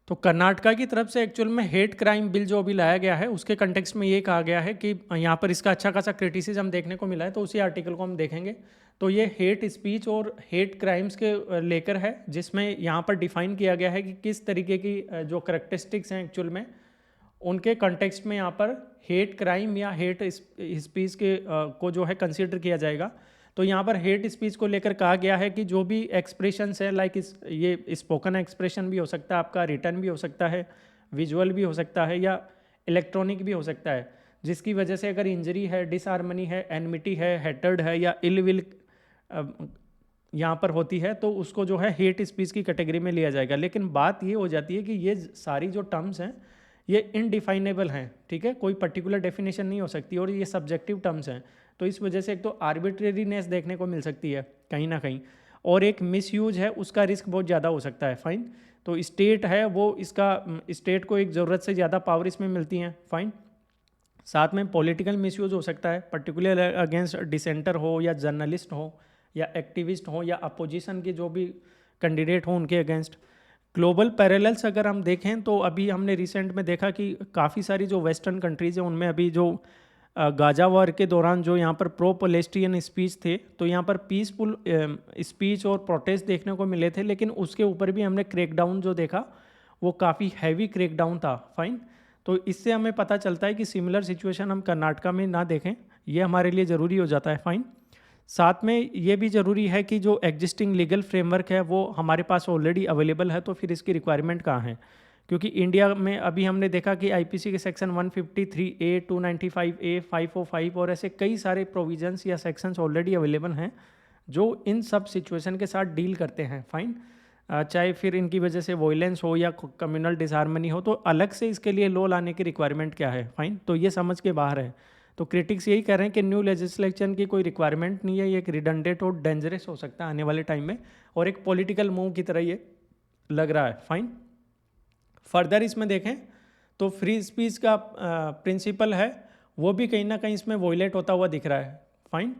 तो कर्नाटका की तरफ से एक्चुअल में हेट क्राइम बिल जो अभी लाया गया है उसके कंटेक्स्ट में ये कहा गया है कि यहाँ पर इसका अच्छा खासा क्रिटिसिज्म देखने को मिला है, तो उसी आर्टिकल को हम देखेंगे। तो ये हेट स्पीच और हेट क्राइम्स के लेकर है, जिसमें यहाँ पर डिफाइन किया गया है कि किस तरीके की जो करेक्टरिस्टिक्स हैं एक्चुअल में उनके कंटेक्स्ट में यहाँ पर हेट क्राइम या हेट स्पीच के को जो है कंसीडर किया जाएगा। तो यहाँ पर हेट स्पीच को लेकर कहा गया है कि जो भी एक्सप्रेशंस है लाइक ये स्पोकन एक्सप्रेशन भी हो सकता है, आपका रिटर्न भी हो सकता है, विजुअल भी हो सकता है या इलेक्ट्रॉनिक भी हो सकता है, जिसकी वजह से अगर इंजरी है, डिसहार्मनी है, एनमिटी है, हेटर्ड है या इल विल यहाँ पर होती है तो उसको जो है हेट स्पीच की कैटेगरी में लिया जाएगा। लेकिन बात ये हो जाती है कि ये सारी जो टर्म्स हैं ये इनडिफाइनेबल हैं, ठीक है, कोई पर्टिकुलर डेफिनेशन नहीं हो सकती और ये सब्जेक्टिव टर्म्स हैं। तो इस वजह से एक तो आर्बिट्रेरीनेस देखने को मिल सकती है कहीं ना कहीं, और एक मिसयूज है उसका रिस्क बहुत ज़्यादा हो सकता है। फाइन, तो स्टेट है वो इसका स्टेट को एक ज़रूरत से ज़्यादा पावर इसमें मिलती हैं। फाइन, साथ में पॉलिटिकल मिसयूज हो सकता है, पर्टिकुलर अगेंस्ट डिसेंटर हो या जर्नलिस्ट हो या एक्टिविस्ट हो या अपोजिशन के जो भी कैंडिडेट हो उनके अगेंस्ट। ग्लोबल पैरेलल्स अगर हम देखें तो अभी हमने रिसेंट में देखा कि काफ़ी सारी जो वेस्टर्न कंट्रीज़ हैं उनमें अभी जो गाजा वॉर के दौरान जो यहाँ पर प्रो पैलेस्टीनियन स्पीच थे तो यहाँ पर पीसफुल स्पीच और प्रोटेस्ट देखने को मिले थे, लेकिन उसके ऊपर भी हमने क्रैकडाउन जो देखा वो काफ़ी हैवी क्रैकडाउन था। फाइन, तो इससे हमें पता चलता है कि सिमिलर सिचुएशन हम कर्नाटका में ना देखें, ये हमारे लिए ज़रूरी हो जाता है। फाइन, साथ में ये भी ज़रूरी है कि जो एग्जिस्टिंग लीगल फ्रेमवर्क है वो हमारे पास ऑलरेडी अवेलेबल है, तो फिर इसकी रिक्वायरमेंट कहाँ है, क्योंकि इंडिया में अभी हमने देखा कि आईपीसी के सेक्शन 153A, 295A, 505 और ऐसे कई सारे प्रोविजंस या सेक्शंस ऑलरेडी अवेलेबल हैं जो इन सब सिचुएशन के साथ डील करते हैं। फाइन, चाहे फिर इनकी वजह से वॉयलेंस हो या कम्युनल डिसहार्मनी हो, तो अलग से इसके लिए लॉ लाने की रिक्वायरमेंट क्या है। फाइन, तो ये समझ के बाहर है। तो क्रिटिक्स यही कह रहे हैं कि न्यू लेजिस्लेशन की कोई रिक्वायरमेंट नहीं है, ये एक रिडंडेंट और डेंजरस हो सकता है आने वाले टाइम में और एक पॉलिटिकल मूव की तरह ये लग रहा है। फाइन, फर्दर इसमें देखें तो फ्री स्पीच का प्रिंसिपल है वो भी कहीं ना कहीं इसमें वॉयलेट होता हुआ दिख रहा है। फाइन,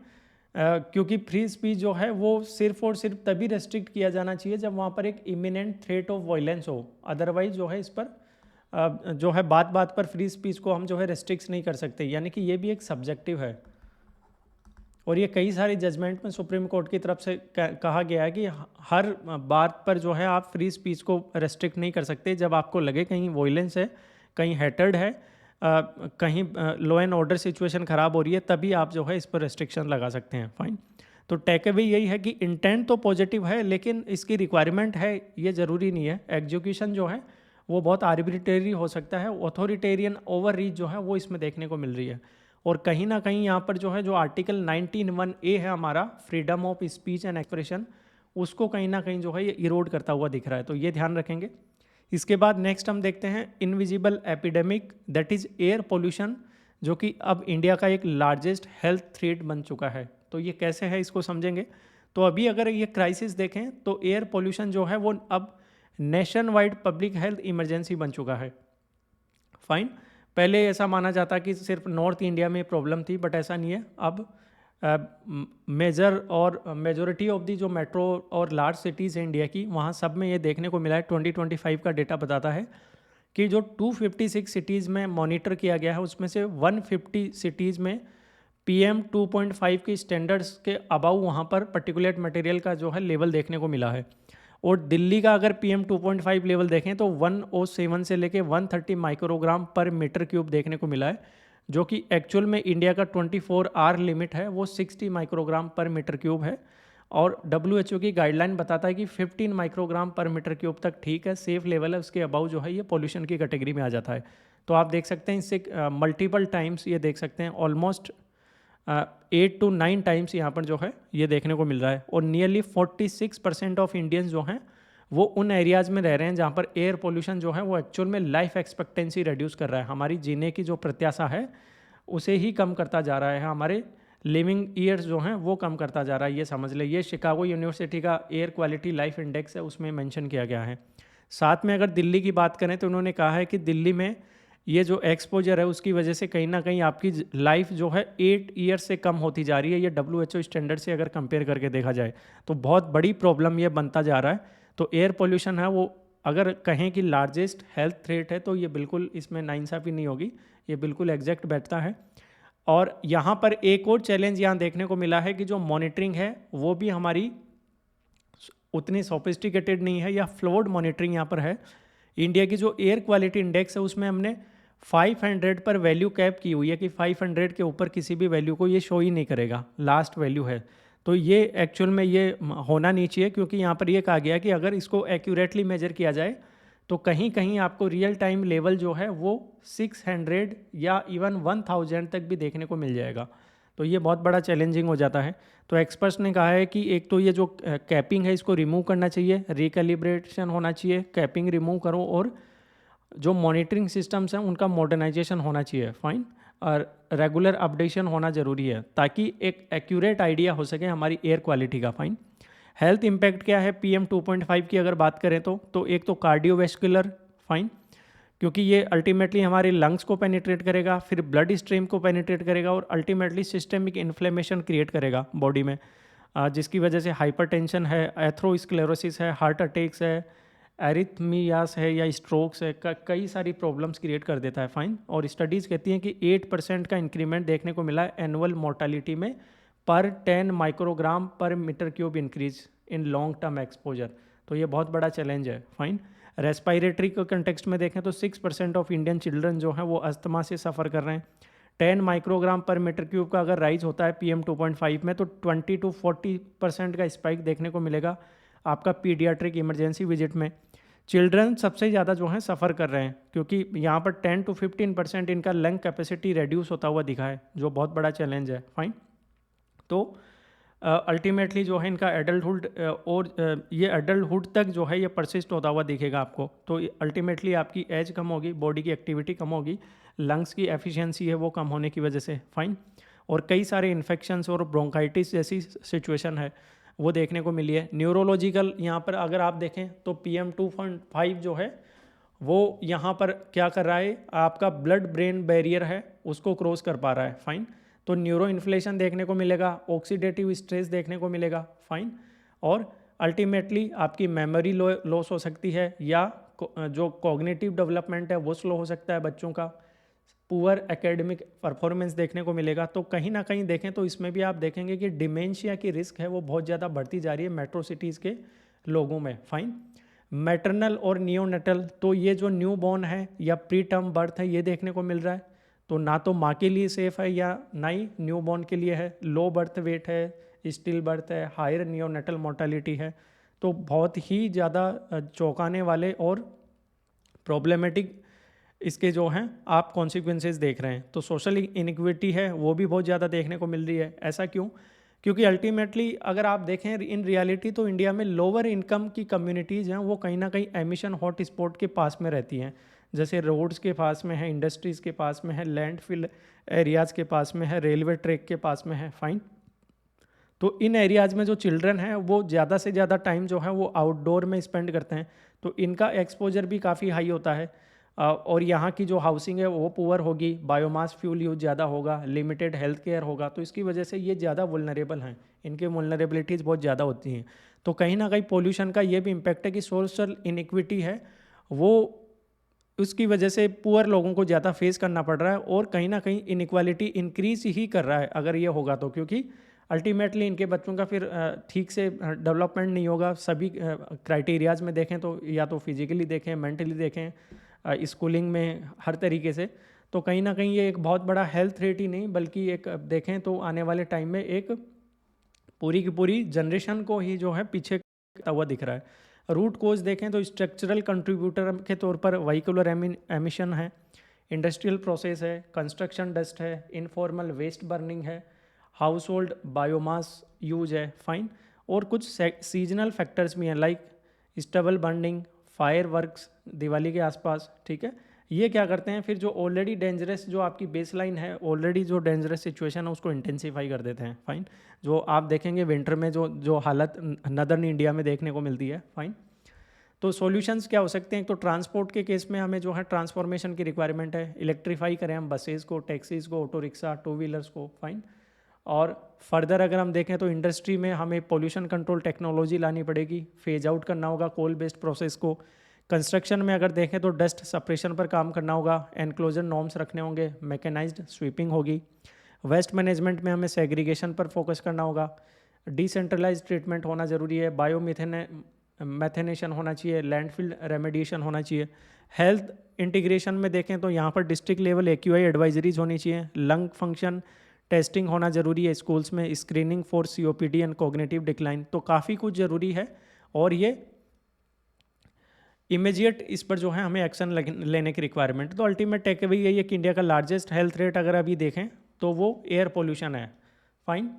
क्योंकि फ्री स्पीच जो है वो सिर्फ और सिर्फ तभी रेस्ट्रिक्ट किया जाना चाहिए जब वहाँ पर एक इमिनेंट थ्रेट ऑफ वायलेंस हो, अदरवाइज जो है इस पर जो है बात बात पर फ्री स्पीच को हम जो है रेस्ट्रिक्ट नहीं कर सकते, यानी कि ये भी एक सब्जेक्टिव है। और ये कई सारे जजमेंट में सुप्रीम कोर्ट की तरफ से कहा गया है कि हर बात पर जो है आप फ्री स्पीच को रेस्ट्रिक्ट नहीं कर सकते, जब आपको लगे कहीं वॉयलेंस है, कहीं हेटर्ड है, कहीं लॉ एंड ऑर्डर सिचुएशन ख़राब हो रही है, तभी आप जो है इस पर रेस्ट्रिक्शन लगा सकते हैं। फाइन, तो टेक अवे यही है कि इंटेंट तो पॉजिटिव है लेकिन इसकी रिक्वायरमेंट है ये ज़रूरी नहीं है। एग्जीक्यूशन जो है वो बहुत आर्बिट्रेरी हो सकता है, ऑथोरिटेरियन ओवर रीच जो है वो इसमें देखने को मिल रही है। और कहीं ना कहीं यहाँ पर जो है जो आर्टिकल 19(1)A है हमारा freedom of speech and expression, उसको कहीं ना कहीं जो है ये इरोड करता हुआ दिख रहा है, तो ये ध्यान रखेंगे। इसके बाद नेक्स्ट हम देखते हैं invisible epidemic, that is air pollution, जो कि अब इंडिया का एक लार्जेस्ट हेल्थ थ्रेट बन चुका है। तो ये कैसे है इसको समझेंगे। तो अभी अगर ये क्राइसिस देखें तो एयर पोल्यूशन जो है वो अब nation wide public health emergency बन चुका है। फाइन, पहले ऐसा माना जाता कि सिर्फ नॉर्थ इंडिया में प्रॉब्लम थी, बट ऐसा नहीं है। अब मेजर और मेजॉरिटी ऑफ दी जो मेट्रो और लार्ज सिटीज़ हैं इंडिया की, वहाँ सब में ये देखने को मिला है। 2025 का डेटा बताता है कि जो 256 सिटीज़ में मॉनिटर किया गया है उसमें से 150 सिटीज़ में PM 2.5 की स्टैंडर्ड्स के अबाउ वहाँ पर पर्टिकुलेट मटेरियल का जो है लेवल देखने को मिला है। और दिल्ली का अगर PM 2.5 लेवल देखें तो 107 से लेके 130 माइक्रोग्राम पर मीटर क्यूब देखने को मिला है, जो कि एक्चुअल में इंडिया का 24 आवर लिमिट है वो 60 माइक्रोग्राम पर मीटर क्यूब है। और WHO की गाइडलाइन बताता है कि 15 माइक्रोग्राम पर मीटर क्यूब तक ठीक है, सेफ लेवल है, उसके अबाउ जो है ये पॉल्यूशन की कैटेगरी में आ जाता है। तो आप देख सकते हैं इससे मल्टीपल टाइम्स ये देख सकते हैं, ऑलमोस्ट 8 to 9 टाइम्स यहाँ पर जो है ये देखने को मिल रहा है। और नियरली 46% ऑफ इंडियंस जो हैं वो उन एरियाज़ में रह रहे हैं जहाँ पर एयर पोल्यूशन जो है वो एक्चुअल में लाइफ एक्सपेक्टेंसी रिड्यूस कर रहा है, हमारी जीने की जो प्रत्याशा है उसे ही कम करता जा रहा है, हमारे लिविंग ईयर्स जो हैं वो कम करता जा रहा है। ये समझ ले, ये शिकागो यूनिवर्सिटी का एयर क्वालिटी लाइफ इंडेक्स है, उसमें मेंशन किया गया है। साथ में अगर दिल्ली की बात करें तो उन्होंने कहा है कि दिल्ली में ये जो एक्सपोजर है उसकी वजह से कहीं ना कहीं आपकी लाइफ जो है 8 ईयर से कम होती जा रही है। ये WHO स्टैंडर्ड से अगर कंपेयर करके देखा जाए तो बहुत बड़ी प्रॉब्लम ये बनता जा रहा है। तो एयर पोल्यूशन है वो अगर कहें कि लार्जेस्ट हेल्थ थ्रेट है तो ये बिल्कुल इसमें नाइंसाफ़ी नहीं होगी, ये बिल्कुल एग्जैक्ट बैठता है। और यहाँ पर एक और चैलेंज यहाँ देखने को मिला है कि जो मॉनिटरिंग है वो भी हमारी उतनी सोफिस्टिकेटेड नहीं है, या फ्लोड मॉनिटरिंग यहाँ पर है। इंडिया की जो एयर क्वालिटी इंडेक्स है उसमें हमने 500 पर वैल्यू कैप की हुई है कि 500 के ऊपर किसी भी वैल्यू को ये शो ही नहीं करेगा, लास्ट वैल्यू है। तो ये एक्चुअल में ये होना नहीं चाहिए, क्योंकि यहाँ पर ये कहा गया कि अगर इसको एक्यूरेटली मेजर किया जाए तो कहीं कहीं आपको रियल टाइम लेवल जो है वो 600 या इवन 1000 तक भी देखने को मिल जाएगा। तो ये बहुत बड़ा चैलेंजिंग हो जाता है। तो एक्सपर्ट्स ने कहा है कि एक तो ये जो कैपिंग है इसको रिमूव करना चाहिए, रिकैलिब्रेशन होना चाहिए, कैपिंग रिमूव करो, और जो मॉनिटरिंग सिस्टम्स हैं उनका मॉडर्नाइजेशन होना चाहिए, फाइन, और रेगुलर अपडेशन होना ज़रूरी है ताकि एक एक्यूरेट आइडिया हो सके हमारी एयर क्वालिटी का, फाइन। हेल्थ इम्पैक्ट क्या है PM 2.5 की अगर बात करें तो एक तो कार्डियोवेस्कुलर, फाइन, क्योंकि ये अल्टीमेटली हमारे लंग्स को पेनिट्रेट करेगा, फिर ब्लड स्ट्रीम को पेनिट्रेट करेगा, और अल्टीमेटली सिस्टेमिक इन्फ्लेमेशन क्रिएट करेगा बॉडी में, जिसकी वजह से हाइपरटेंशन है, एथरोस्क्लेरोसिस है, हार्ट अटैक्स है, एरिथमियास है, या स्ट्रोक्स है, कई सारी प्रॉब्लम्स क्रिएट कर देता है, फाइन। और स्टडीज़ कहती हैं कि 8% का इंक्रीमेंट देखने को मिला है एनुअल मोर्टालिटी में पर 10 microgram per metre cube increase in long term exposure. तो ये बहुत बड़ा चैलेंज है, फाइन। रेस्पायरेटरी के कंटेक्स्ट में देखें तो 6% ऑफ इंडियन चिल्ड्रन जो हैं वो अस्थमा से सफ़र कर रहे हैं। 10 माइक्रोग्राम पर मीटर क्यूब का अगर राइज होता है PM 2.5 में तो 20 to 40% का स्पाइक देखने को मिलेगा आपका पीडियाट्रिक इमरजेंसी विजिट में। चिल्ड्रन सबसे ज़्यादा जो है सफ़र कर रहे हैं, क्योंकि यहाँ पर 10 to 15% इनका लंग कैपेसिटी रेड्यूस होता हुआ दिखा है, जो बहुत बड़ा चैलेंज है, फाइन। तो अल्टीमेटली जो है इनका एडल्टहुड और ये एडल्टहुड तक जो है ये परसिस्ट होता हुआ दिखेगा आपको। तो अल्टीमेटली आपकी एज कम होगी, बॉडी की एक्टिविटी कम होगी, लंग्स की एफिशिएंसी है वो कम होने की वजह से, फाइन। और कई सारे इन्फेक्शंस और ब्रोंकाइटिस जैसी सिचुएशन है वो देखने को मिली है। न्यूरोलॉजिकल यहाँ पर अगर आप देखें तो PM 2.5 जो है वो यहाँ पर क्या कर रहा है, आपका ब्लड ब्रेन बैरियर है उसको क्रॉस कर पा रहा है, फाइन। तो न्यूरो इन्फ्लेशन देखने को मिलेगा, ऑक्सीडेटिव स्ट्रेस देखने को मिलेगा, फाइन। और अल्टीमेटली आपकी मेमोरी लॉस हो सकती है, या जो कॉग्निटिव डेवलपमेंट है वो स्लो हो सकता है बच्चों का, पुअर एकेडमिक परफॉर्मेंस देखने को मिलेगा। तो कहीं ना कहीं देखें तो इसमें भी आप देखेंगे कि डिमेंशिया की रिस्क है वो बहुत ज़्यादा बढ़ती जा रही है मेट्रो सिटीज़ के लोगों में, फाइन। मैटरनल और नियोनेटल, तो ये जो न्यू बॉर्न है या प्री टर्म बर्थ है ये देखने को मिल रहा है, तो ना तो माँ के लिए सेफ़ है या ना ही न्यू बॉर्न के लिए है। लो बर्थ वेट है, स्टिल बर्थ है, हायर नियोनेटल मोर्टालिटी है। तो बहुत ही ज़्यादा चौंकाने वाले और प्रॉब्लमेटिक इसके जो हैं आप कॉन्सिक्वेंसेस देख रहे हैं। तो सोशल इनिक्विटी है वो भी बहुत ज़्यादा देखने को मिल रही है। ऐसा क्यों? क्योंकि अल्टीमेटली अगर आप देखें इन रियलिटी तो इंडिया में लोअर इनकम की कम्युनिटीज़ हैं वो कहीं ना कहीं एमिशन हॉट स्पॉट के पास में रहती हैं, जैसे रोड्स के पास में है, इंडस्ट्रीज़ के पास में है, लैंडफिल एरियाज़ के पास में है, रेलवे ट्रैक के पास में है, फाइन। तो इन एरियाज़ में जो चिल्ड्रन हैं वो ज़्यादा से ज़्यादा टाइम जो है वो आउटडोर में स्पेंड करते हैं, तो इनका एक्सपोजर भी काफ़ी हाई होता है। और यहाँ की जो हाउसिंग है वो पुअर होगी, बायोमास फ्यूल यूज ज़्यादा होगा, लिमिटेड हेल्थ केयर होगा, तो इसकी वजह से ये ज़्यादा वुलनरेबल हैं, इनके वुलनरेबिलिटीज़ बहुत ज़्यादा होती हैं। तो कहीं ना कहीं पोल्यूशन का ये भी इम्पैक्ट है कि सोशल इनिक्विटी है वो उसकी वजह से पुअर लोगों को ज़्यादा फेस करना पड़ रहा है, और कहीं ना कहीं इनइक्वालिटी इंक्रीज ही कर रहा है अगर ये होगा तो, क्योंकि अल्टीमेटली इनके बच्चों का फिर ठीक से डेवलपमेंट नहीं होगा। सभी क्राइटेरियाज में देखें तो, या तो फिजिकली देखें, मेंटली देखें, स्कूलिंग में, हर तरीके से। तो कहीं ना कहीं ये एक बहुत बड़ा हेल्थ थ्रेट ही नहीं बल्कि एक देखें तो आने वाले टाइम में एक पूरी की पूरी जनरेशन को ही जो है पीछे करता हुआ दिख रहा है। रूट कोज देखें तो स्ट्रक्चरल कंट्रीब्यूटर के तौर पर व्हीकुलर एमिशन है, इंडस्ट्रियल प्रोसेस है, कंस्ट्रक्शन डस्ट है, इनफॉर्मल वेस्ट बर्निंग है, हाउस होल्ड बायोमास यूज है, फाइन। और कुछ सीजनल फैक्टर्स भी हैं like stubble burning, fire works Diwali के आसपास, ठीक है। ये क्या करते हैं फिर जो ऑलरेडी डेंजरस जो आपकी बेसलाइन है, ऑलरेडी जो डेंजरस सिचुएशन है उसको इंटेंसीफाई कर देते हैं, फाइन। जो आप देखेंगे विंटर में जो जो हालत नदर्न इंडिया में देखने को मिलती है, फाइन। तो सॉल्यूशंस क्या हो सकते हैं? तो ट्रांसपोर्ट के केस में हमें जो है ट्रांसफॉर्मेशन की रिक्वायरमेंट है, इलेक्ट्रीफाई करें हम बसेस को, टैक्सीज़ को, ऑटो रिक्शा, टू व्हीलर्स को, फाइन। और फर्दर अगर हम देखें तो इंडस्ट्री में हमें पोल्यूशन कंट्रोल टेक्नोलॉजी लानी पड़ेगी, फेज आउट करना होगा कोल बेस्ड प्रोसेस को, कंस्ट्रक्शन में अगर देखें तो डस्ट सप्रेशन पर काम करना होगा, एनक्लोजर नॉर्म्स रखने होंगे, मैकेनाइज्ड स्वीपिंग होगी। वेस्ट मैनेजमेंट में हमें सेग्रीगेशन पर फोकस करना होगा, डिसेंट्रलाइज ट्रीटमेंट होना ज़रूरी है, मैथेनेशन होना चाहिए, लैंडफिल रेमेडिएशन होना चाहिए। हेल्थ इंटीग्रेशन में देखें तो यहाँ पर डिस्ट्रिक्ट लेवल AQI एडवाइजरीज होनी चाहिए, लंग फंक्शन टेस्टिंग होना ज़रूरी है स्कूल्स में, screening for COPD and cognitive decline. तो काफ़ी कुछ ज़रूरी है और ये इमीडिएट इस पर जो है हमें एक्शन लेने की रिक्वायरमेंट। तो अल्टीमेट टेक अवे यही है कि इंडिया का लार्जेस्ट हेल्थ रेट अगर अभी देखें तो वो एयर पोल्यूशन है। फाइन,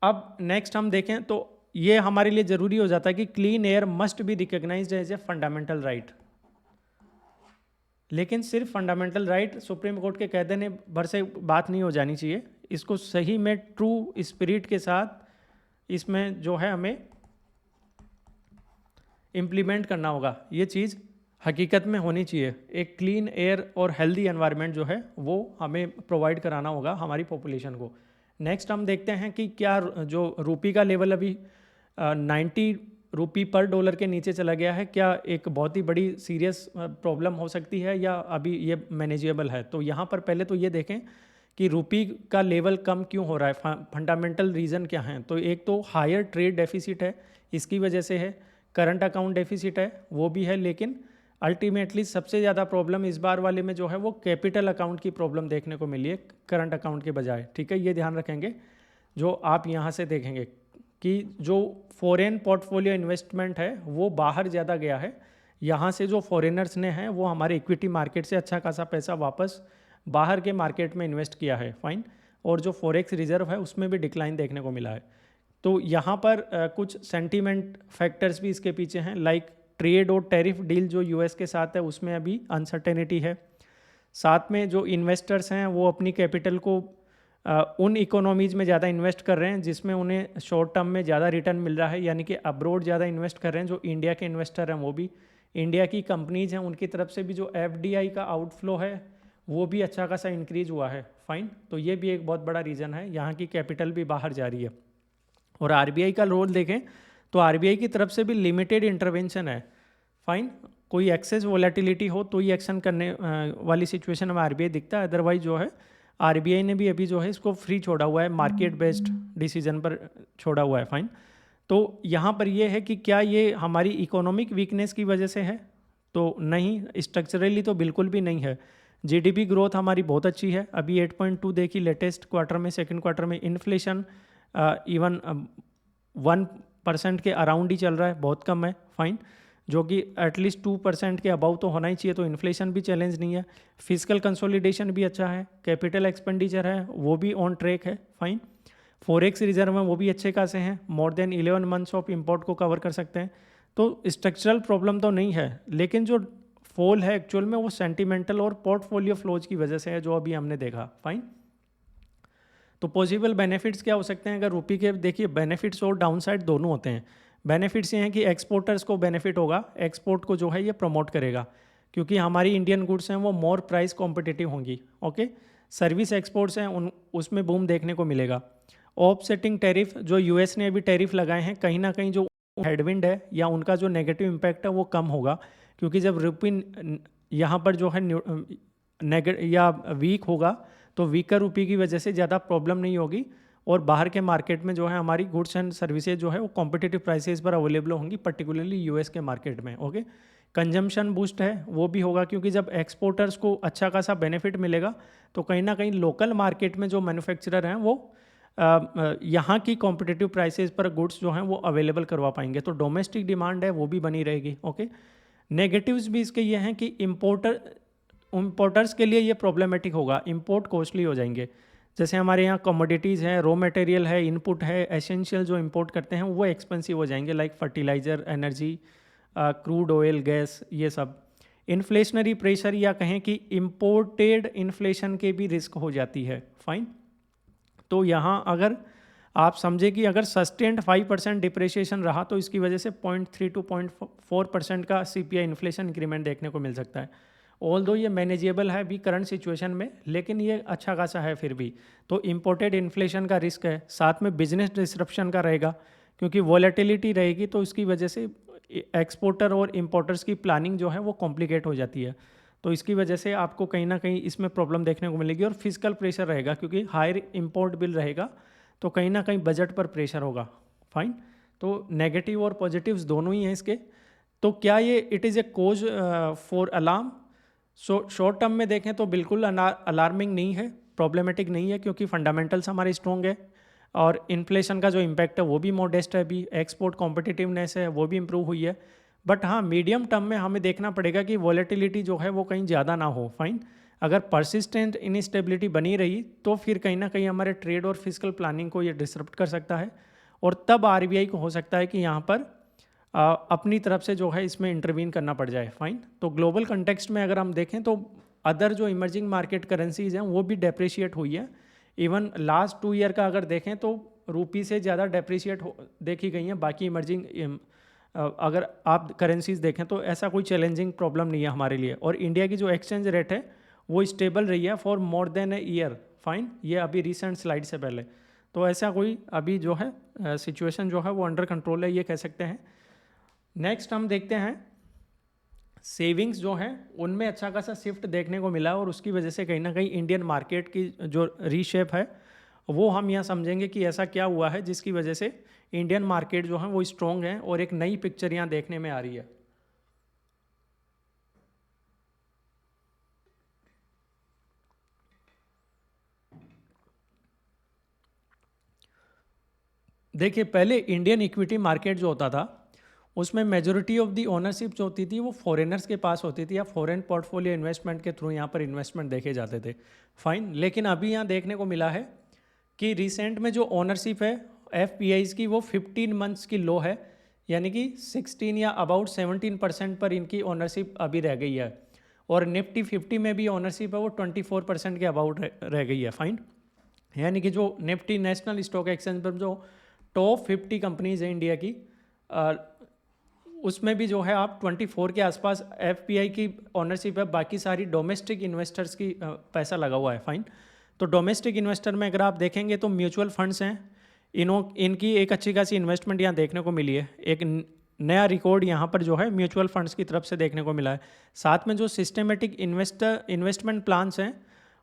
अब नेक्स्ट हम देखें तो ये हमारे लिए ज़रूरी हो जाता है कि clean air must be recognised as a fundamental right. लेकिन सिर्फ फंडामेंटल राइट सुप्रीम कोर्ट के कह देने भर से बात नहीं हो जानी चाहिए, इसको सही में ट्रू स्पिरिट के साथ इसमें जो है हमें इम्प्लीमेंट करना होगा। ये चीज़ हकीकत में होनी चाहिए। एक क्लीन एयर और हेल्दी एनवायरनमेंट जो है वो हमें प्रोवाइड कराना होगा हमारी पॉपुलेशन को। नेक्स्ट हम देखते हैं कि क्या जो रुपी का लेवल अभी 90 रुपी पर डॉलर के नीचे चला गया है, क्या एक बहुत ही बड़ी सीरियस प्रॉब्लम हो सकती है या अभी ये मैनेजेबल है। तो यहाँ पर पहले तो ये देखें कि रुपी का लेवल कम क्यों हो रहा है, फंडामेंटल रीज़न क्या हैं। तो एक तो हायर ट्रेड डेफिसिट है, इसकी वजह से है, करंट अकाउंट डेफिसिट है वो भी है, लेकिन अल्टीमेटली सबसे ज़्यादा प्रॉब्लम इस बार वाले में जो है वो कैपिटल अकाउंट की प्रॉब्लम देखने को मिली है करंट अकाउंट के बजाय। ठीक है, ये ध्यान रखेंगे। जो आप यहाँ से देखेंगे कि जो फॉरेन पोर्टफोलियो इन्वेस्टमेंट है वो बाहर ज़्यादा गया है, यहाँ से जो फॉरेनर्स ने हैं वो हमारे इक्विटी मार्केट से अच्छा खासा पैसा वापस बाहर के मार्केट में इन्वेस्ट किया है। फाइन, और जो फॉरेक्स रिजर्व है उसमें भी डिक्लाइन देखने को मिला है। तो यहाँ पर कुछ सेंटीमेंट फैक्टर्स भी इसके पीछे हैं, लाइक ट्रेड और टैरिफ डील जो US के साथ है उसमें अभी अनसर्टेनिटी है। साथ में जो इन्वेस्टर्स हैं वो अपनी कैपिटल को उन इकोनॉमीज़ में ज़्यादा इन्वेस्ट कर रहे हैं जिसमें उन्हें शॉर्ट टर्म में ज़्यादा रिटर्न मिल रहा है, यानी कि अब्रोड ज़्यादा इन्वेस्ट कर रहे हैं। जो इंडिया के इन्वेस्टर हैं वो भी, इंडिया की कंपनीज़ हैं उनकी तरफ से भी जो FDI का आउटफ्लो है वो भी अच्छा खासा इंक्रीज हुआ है। फाइन, तो ये भी एक बहुत बड़ा रीज़न है, यहाँ की कैपिटल भी बाहर जा रही है। और RBI का रोल देखें तो RBI की तरफ से भी लिमिटेड इंटरवेंशन है। फाइन, कोई एक्सेस वोलेटिलिटी हो तो ही एक्शन करने वाली सिचुएशन में RBI दिखता है, अदरवाइज जो है RBI ने भी अभी जो है इसको फ्री छोड़ा हुआ है, मार्केट बेस्ड डिसीजन पर छोड़ा हुआ है। फाइन, तो यहाँ पर ये है कि क्या ये हमारी इकोनॉमिक वीकनेस की वजह से है, तो नहीं, स्ट्रक्चरली तो बिल्कुल भी नहीं है। GDP ग्रोथ हमारी बहुत अच्छी है, अभी 8.2 देखी लेटेस्ट क्वार्टर में, सेकेंड क्वार्टर में। इन्फ्लेशन इवन 1% के अराउंड ही चल रहा है, बहुत कम है। फाइन, जो कि एटलीस्ट 2% के अबाउ तो होना ही चाहिए, तो इन्फ्लेशन भी चैलेंज नहीं है। फिजिकल कंसोलिडेशन भी अच्छा है, कैपिटल एक्सपेंडिचर है वो भी ऑन ट्रैक है। फाइन, फॉरेक्स रिजर्व हैं वो भी अच्छे खासे हैं, more than 11 months of import को कवर कर सकते हैं। तो स्ट्रक्चरल प्रॉब्लम तो नहीं है, लेकिन जो फॉल है एक्चुअल में वो सेंटिमेंटल और पोर्टफोलियो फ्लोज की वजह से है, जो अभी हमने देखा। फाइन, तो पॉसिबल बेनिफिट्स क्या हो सकते हैं अगर रुपी के, देखिए बेनिफिट्स और डाउनसाइड दोनों होते हैं। बेनिफिट्स ये हैं कि एक्सपोर्टर्स को बेनिफिट होगा, एक्सपोर्ट को जो है ये प्रमोट करेगा, क्योंकि हमारी इंडियन गुड्स हैं वो मोर प्राइस कॉम्पिटिटिव होंगी। ओके, सर्विस एक्सपोर्ट्स हैं उसमें बूम देखने को मिलेगा। ऑफसेटिंग टैरिफ, जो US ने अभी टैरिफ लगाए हैं, कहीं ना कहीं जो हेडविंड है या उनका जो नेगेटिव इम्पैक्ट है वो कम होगा, क्योंकि जब रुपी यहाँ पर जो है या वीक होगा तो वीकर रुपी की वजह से ज़्यादा प्रॉब्लम नहीं होगी, और बाहर के मार्केट में जो है हमारी गुड्स एंड सर्विसेज जो है वो कॉम्पिटिटिव प्राइसेस पर अवेलेबल होंगी, पर्टिकुलरली US के मार्केट में। ओके, कंजम्पशन बूस्ट है वो भी होगा, क्योंकि जब एक्सपोर्टर्स को अच्छा खासा बेनिफिट मिलेगा तो कहीं ना कहीं लोकल मार्केट में जो मैन्युफैक्चरर हैं वो यहाँ की कॉम्पिटिटिव प्राइसेस पर गुड्स जो हैं वो अवेलेबल करवा पाएंगे, तो डोमेस्टिक डिमांड है वो भी बनी रहेगी। ओके, नेगेटिव्स भी इसके ये हैं कि इम्पोर्टर्स के लिए ये प्रॉब्लमेटिक होगा, इंपोर्ट कॉस्टली हो जाएंगे। जैसे हमारे यहाँ कमोडिटीज़ हैं, रॉ मटेरियल है, इनपुट है, एसेंशियल जो इंपोर्ट करते हैं वो एक्सपेंसिव हो जाएंगे, like fertiliser, energy, crude oil, gas, ये सब। इन्फ्लेशनरी प्रेशर या कहें कि इम्पोर्टेड इन्फ्लेशन के भी रिस्क हो जाती है। फाइन, तो यहाँ अगर आप समझे कि अगर सस्टेंड 5% डिप्रिसिएशन रहा तो इसकी वजह से 0.3 to 0.4% का CPI इन्फ्लेशन इंक्रीमेंट देखने को मिल सकता है। ऑल दो ये मैनेजेबल है अभी करंट सिचुएशन में, लेकिन ये अच्छा खासा है फिर भी। तो इम्पोर्टेड इन्फ्लेशन का रिस्क है, साथ में बिजनेस डिसरप्शन का रहेगा, क्योंकि वॉलेटिलिटी रहेगी तो इसकी वजह से एक्सपोर्टर और इम्पोर्टर्स की प्लानिंग जो है वो कॉम्प्लिकेट हो जाती है। तो इसकी वजह से आपको कहीं ना कहीं इसमें प्रॉब्लम देखने को मिलेगी और फिजिकल प्रेशर रहेगा, क्योंकि हायर इम्पोर्ट बिल रहेगा तो कहीं ना कहीं बजट पर प्रेशर होगा। फाइन, तो नेगेटिव और पॉजिटिव्स दोनों ही हैं इसके। तो क्या ये it is a cause for alarm? Short term में देखें तो बिल्कुल अलार्मिंग नहीं है, प्रॉब्लमेटिक नहीं है, क्योंकि फंडामेंटल्स हमारे स्ट्रॉन्ग है और इन्फ्लेशन का जो इम्पैक्ट है वो भी मॉडेस्ट है, अभी एक्सपोर्ट कॉम्पिटिटिवनेस है वो भी इम्प्रूव हुई है। बट हाँ, मीडियम टर्म में हमें देखना पड़ेगा कि वॉलेटिलिटी जो है वो कहीं ज़्यादा ना हो। फाइन, अगर परसिस्टेंट इनस्टेबिलिटी बनी रही तो फिर कहीं ना कहीं हमारे ट्रेड और फिजिकल प्लानिंग को ये डिसरप्ट कर सकता है, और तब आरबीआई को हो सकता है कि यहाँ पर अपनी तरफ से जो है इसमें इंटरवीन करना पड़ जाए। फाइन, तो ग्लोबल कंटेक्स्ट में अगर हम देखें तो अदर जो इमर्जिंग मार्केट करेंसीज हैं वो भी डेप्रिशिएट हुई है। इवन लास्ट 2 ईयर का अगर देखें तो रूपी से ज़्यादा डेप्रिशिएट देखी गई हैं बाकी इमर्जिंग अगर आप करेंसीज देखें तो ऐसा कोई चैलेंजिंग प्रॉब्लम नहीं है हमारे लिए। और इंडिया की जो एक्सचेंज रेट है वो स्टेबल रही है for more than a year. Fine, ये अभी रिसेंट स्लाइड से पहले, तो ऐसा कोई अभी जो है सिचुएशन जो है वो अंडर कंट्रोल है, ये कह सकते हैं। नेक्स्ट हम देखते हैं सेविंग्स जो हैं उनमें अच्छा खासा शिफ्ट देखने को मिला, और उसकी वजह से कहीं ना कहीं इंडियन मार्केट की जो रीशेप है वो हम यहाँ समझेंगे कि ऐसा क्या हुआ है जिसकी वजह से इंडियन मार्केट जो है वो स्ट्रॉन्ग है और एक नई पिक्चर यहाँ देखने में आ रही है। देखिए, पहले इंडियन इक्विटी मार्केट जो होता था उसमें मेजोरिटी ऑफ दी ओनरशिप जो होती थी वो फॉरेनर्स के पास होती थी, या फॉरेन पोर्टफोलियो इन्वेस्टमेंट के थ्रू यहाँ पर इन्वेस्टमेंट देखे जाते थे। फाइन, लेकिन अभी यहाँ देखने को मिला है कि रिसेंट में जो ओनरशिप है एफपीआईज की वो 15 मंथ्स की लो है, यानी कि 16 या अबाउट 17% पर इनकी ओनरशिप अभी रह गई है, और निफ्टी 50 में भी ओनरशिप है वो 24% के अबाउट रह गई है। फाइन, यानी कि जो निफ्टी नेशनल स्टॉक एक्सचेंज पर जो टॉप 50 कंपनीज हैं इंडिया की उसमें भी जो है आप 24 के आसपास एफपीआई की ओनरशिप है, बाकी सारी डोमेस्टिक इन्वेस्टर्स की पैसा लगा हुआ है। फाइन, तो डोमेस्टिक इन्वेस्टर में अगर आप देखेंगे तो म्यूचुअल फंड्स हैं, इनकी एक अच्छी खासी इन्वेस्टमेंट यहाँ देखने को मिली है। एक नया रिकॉर्ड यहाँ पर जो है म्यूचुअल फंड्स की तरफ से देखने को मिला है। साथ में जो सिस्टमेटिक इन्वेस्टमेंट प्लान्स हैं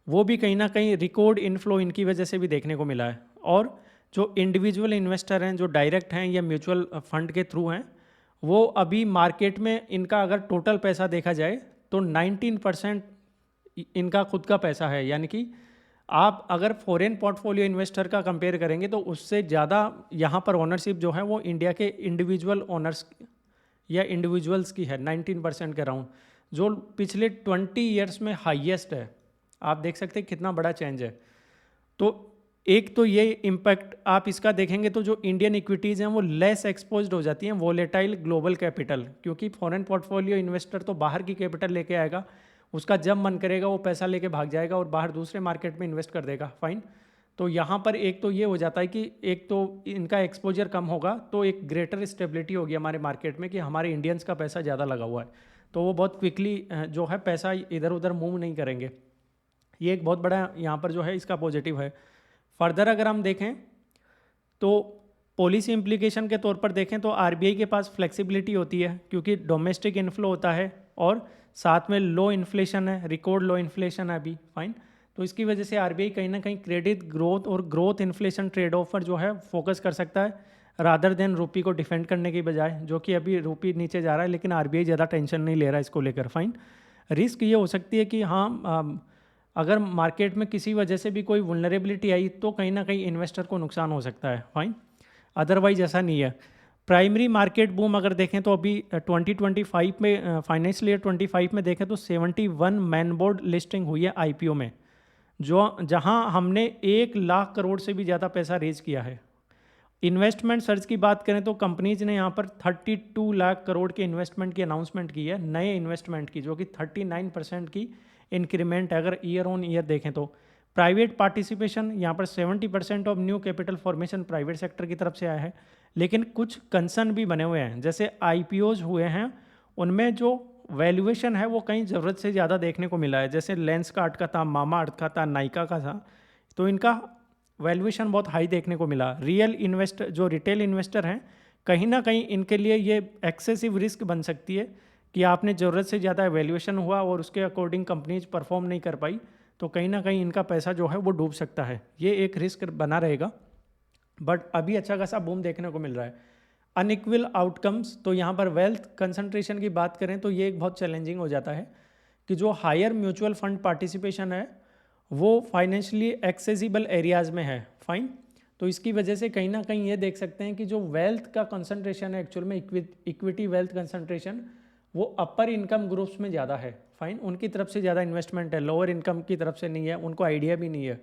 वो भी कहीं ना कहीं रिकॉर्ड इनफ्लो इनकी वजह से भी देखने को मिला है। और जो इंडिविजुअल इन्वेस्टर हैं जो डायरेक्ट हैं या म्यूचुअल फंड के थ्रू हैं, वो अभी मार्केट में इनका अगर टोटल पैसा देखा जाए तो 19% इनका खुद का पैसा है, यानी कि आप अगर फॉरेन पोर्टफोलियो इन्वेस्टर का कंपेयर करेंगे तो उससे ज़्यादा यहाँ पर ओनरशिप जो है वो इंडिया के इंडिविजुअल ओनर्स या इंडिविजुअल्स की है, 19% के अराउंड, जो पिछले 20 ईयर्स में हाईएस्ट है। आप देख सकते हैं कितना बड़ा चेंज है। तो एक तो ये इम्पैक्ट आप इसका देखेंगे तो जो इंडियन इक्विटीज़ हैं वो लेस एक्सपोज्ड हो जाती हैं वोलेटाइल ग्लोबल कैपिटल, क्योंकि फॉरेन पोर्टफोलियो इन्वेस्टर तो बाहर की कैपिटल लेके आएगा, उसका जब मन करेगा वो पैसा लेके भाग जाएगा और बाहर दूसरे मार्केट में इन्वेस्ट कर देगा। फाइन, तो यहाँ पर एक तो ये हो जाता है कि एक तो इनका एक्सपोजर कम होगा, तो एक ग्रेटर स्टेबिलिटी होगी हमारे मार्केट में कि हमारे इंडियंस का पैसा ज़्यादा लगा हुआ है, तो वो बहुत क्विकली जो है पैसा इधर उधर मूव नहीं करेंगे। ये एक बहुत बड़ा यहाँ पर जो है इसका पॉजिटिव है। फर्दर अगर हम देखें तो पॉलिसी इम्प्लीकेशन के तौर पर देखें तो आरबीआई के पास फ्लेक्सिबिलिटी होती है, क्योंकि डोमेस्टिक इन्फ्लो होता है और साथ में लो इन्फ्लेशन है, रिकॉर्ड लो इन्फ्लेशन है अभी। फाइन, तो इसकी वजह से आरबीआई कहीं ना कहीं क्रेडिट ग्रोथ और ग्रोथ इन्फ्लेशन ट्रेड ऑफ पर जो है फोकस कर सकता है, रादर देन रूपी को डिफेंड करने की बजाय, जो कि अभी रूपी नीचे जा रहा है लेकिन आरबीआई ज़्यादा टेंशन नहीं ले रहा है इसको लेकर। फाइन, रिस्क ये हो सकती है कि हाँ अगर मार्केट में किसी वजह से भी कोई वुलनरेबिलिटी आई तो कहीं ना कहीं इन्वेस्टर को नुकसान हो सकता है। फाइन, अदरवाइज ऐसा नहीं है। प्राइमरी मार्केट बूम अगर देखें तो अभी 2025 में फाइनेंशियल ईयर 25 में देखें तो 71 मैन बोर्ड लिस्टिंग हुई है आईपीओ में, जो जहां हमने 1 लाख करोड़ से भी ज़्यादा पैसा रेज किया है। इन्वेस्टमेंट सर्च की बात करें तो कंपनीज ने यहाँ पर 32 लाख करोड़ के इन्वेस्टमेंट की अनाउंसमेंट की है, नए इन्वेस्टमेंट की, जो कि 39% की इंक्रीमेंट है अगर ईयर ऑन ईयर देखें तो। प्राइवेट पार्टिसिपेशन यहाँ पर 70% of new capital formation private sector की तरफ से आया है, लेकिन कुछ कंसर्न भी बने हुए हैं। जैसे आईपीओज हुए हैं उनमें जो वैल्यूएशन है वो कहीं ज़रूरत से ज़्यादा देखने को मिला है, जैसे लेंसकार्ट का था, मामा अर्थ का था, नाइका का था, तो इनका वैल्यूएशन बहुत हाई देखने को मिला। रिटेल इन्वेस्टर हैं कहीं ना कहीं इनके लिए ये एक्सेसिव रिस्क बन सकती है कि आपने ज़रूरत से ज़्यादा वैल्यूएशन हुआ और उसके अकॉर्डिंग कंपनीज परफॉर्म नहीं कर पाई, तो कहीं ना कहीं इनका पैसा जो है वो डूब सकता है। ये एक रिस्क बना रहेगा। बट अभी अच्छा खासा बूम देखने को मिल रहा है। अनइक्वल आउटकम्स, तो यहाँ पर वेल्थ कंसंट्रेशन की बात करें तो ये एक बहुत चैलेंजिंग हो जाता है कि जो हायर म्यूचुअल फंड पार्टिसिपेशन है वो फाइनेंशियली एक्सेसिबल एरियाज़ में है। फाइन। तो इसकी वजह से कहीं ना कहीं ये देख सकते हैं कि जो वेल्थ का कंसंट्रेशन है एक्चुअल में इक्विटी वेल्थ कंसंट्रेशन वो अपर इनकम ग्रुप्स में ज़्यादा है। फाइन। उनकी तरफ से ज़्यादा इन्वेस्टमेंट है, लोअर इनकम की तरफ से नहीं है, उनको आइडिया भी नहीं है।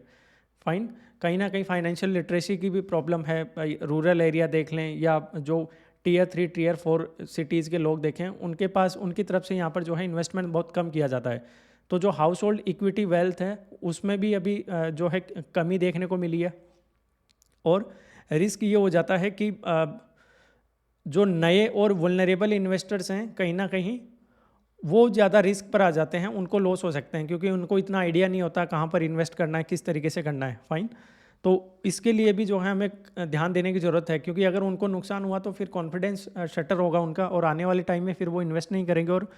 फाइन। कहीं ना कहीं फाइनेंशियल लिटरेसी की भी प्रॉब्लम है। रूरल एरिया देख लें या जो टीयर 3 टीयर 4 सिटीज़ के लोग देखें, उनके पास उनकी तरफ से यहाँ पर जो है इन्वेस्टमेंट बहुत कम किया जाता है। तो जो हाउस होल्ड इक्विटी वेल्थ है उसमें भी अभी जो है कमी देखने को मिली है। और रिस्क ये हो जाता है कि जो नए और वुलनरेबल इन्वेस्टर्स हैं कहीं ना कहीं वो ज़्यादा रिस्क पर आ जाते हैं, उनको लॉस हो सकते हैं क्योंकि उनको इतना आइडिया नहीं होता कहाँ पर इन्वेस्ट करना है, किस तरीके से करना है। फाइन। तो इसके लिए भी जो है हमें ध्यान देने की ज़रूरत है, क्योंकि अगर उनको नुकसान हुआ तो फिर कॉन्फिडेंस शटर होगा उनका और आने वाले टाइम में फिर वो इन्वेस्ट नहीं करेंगे और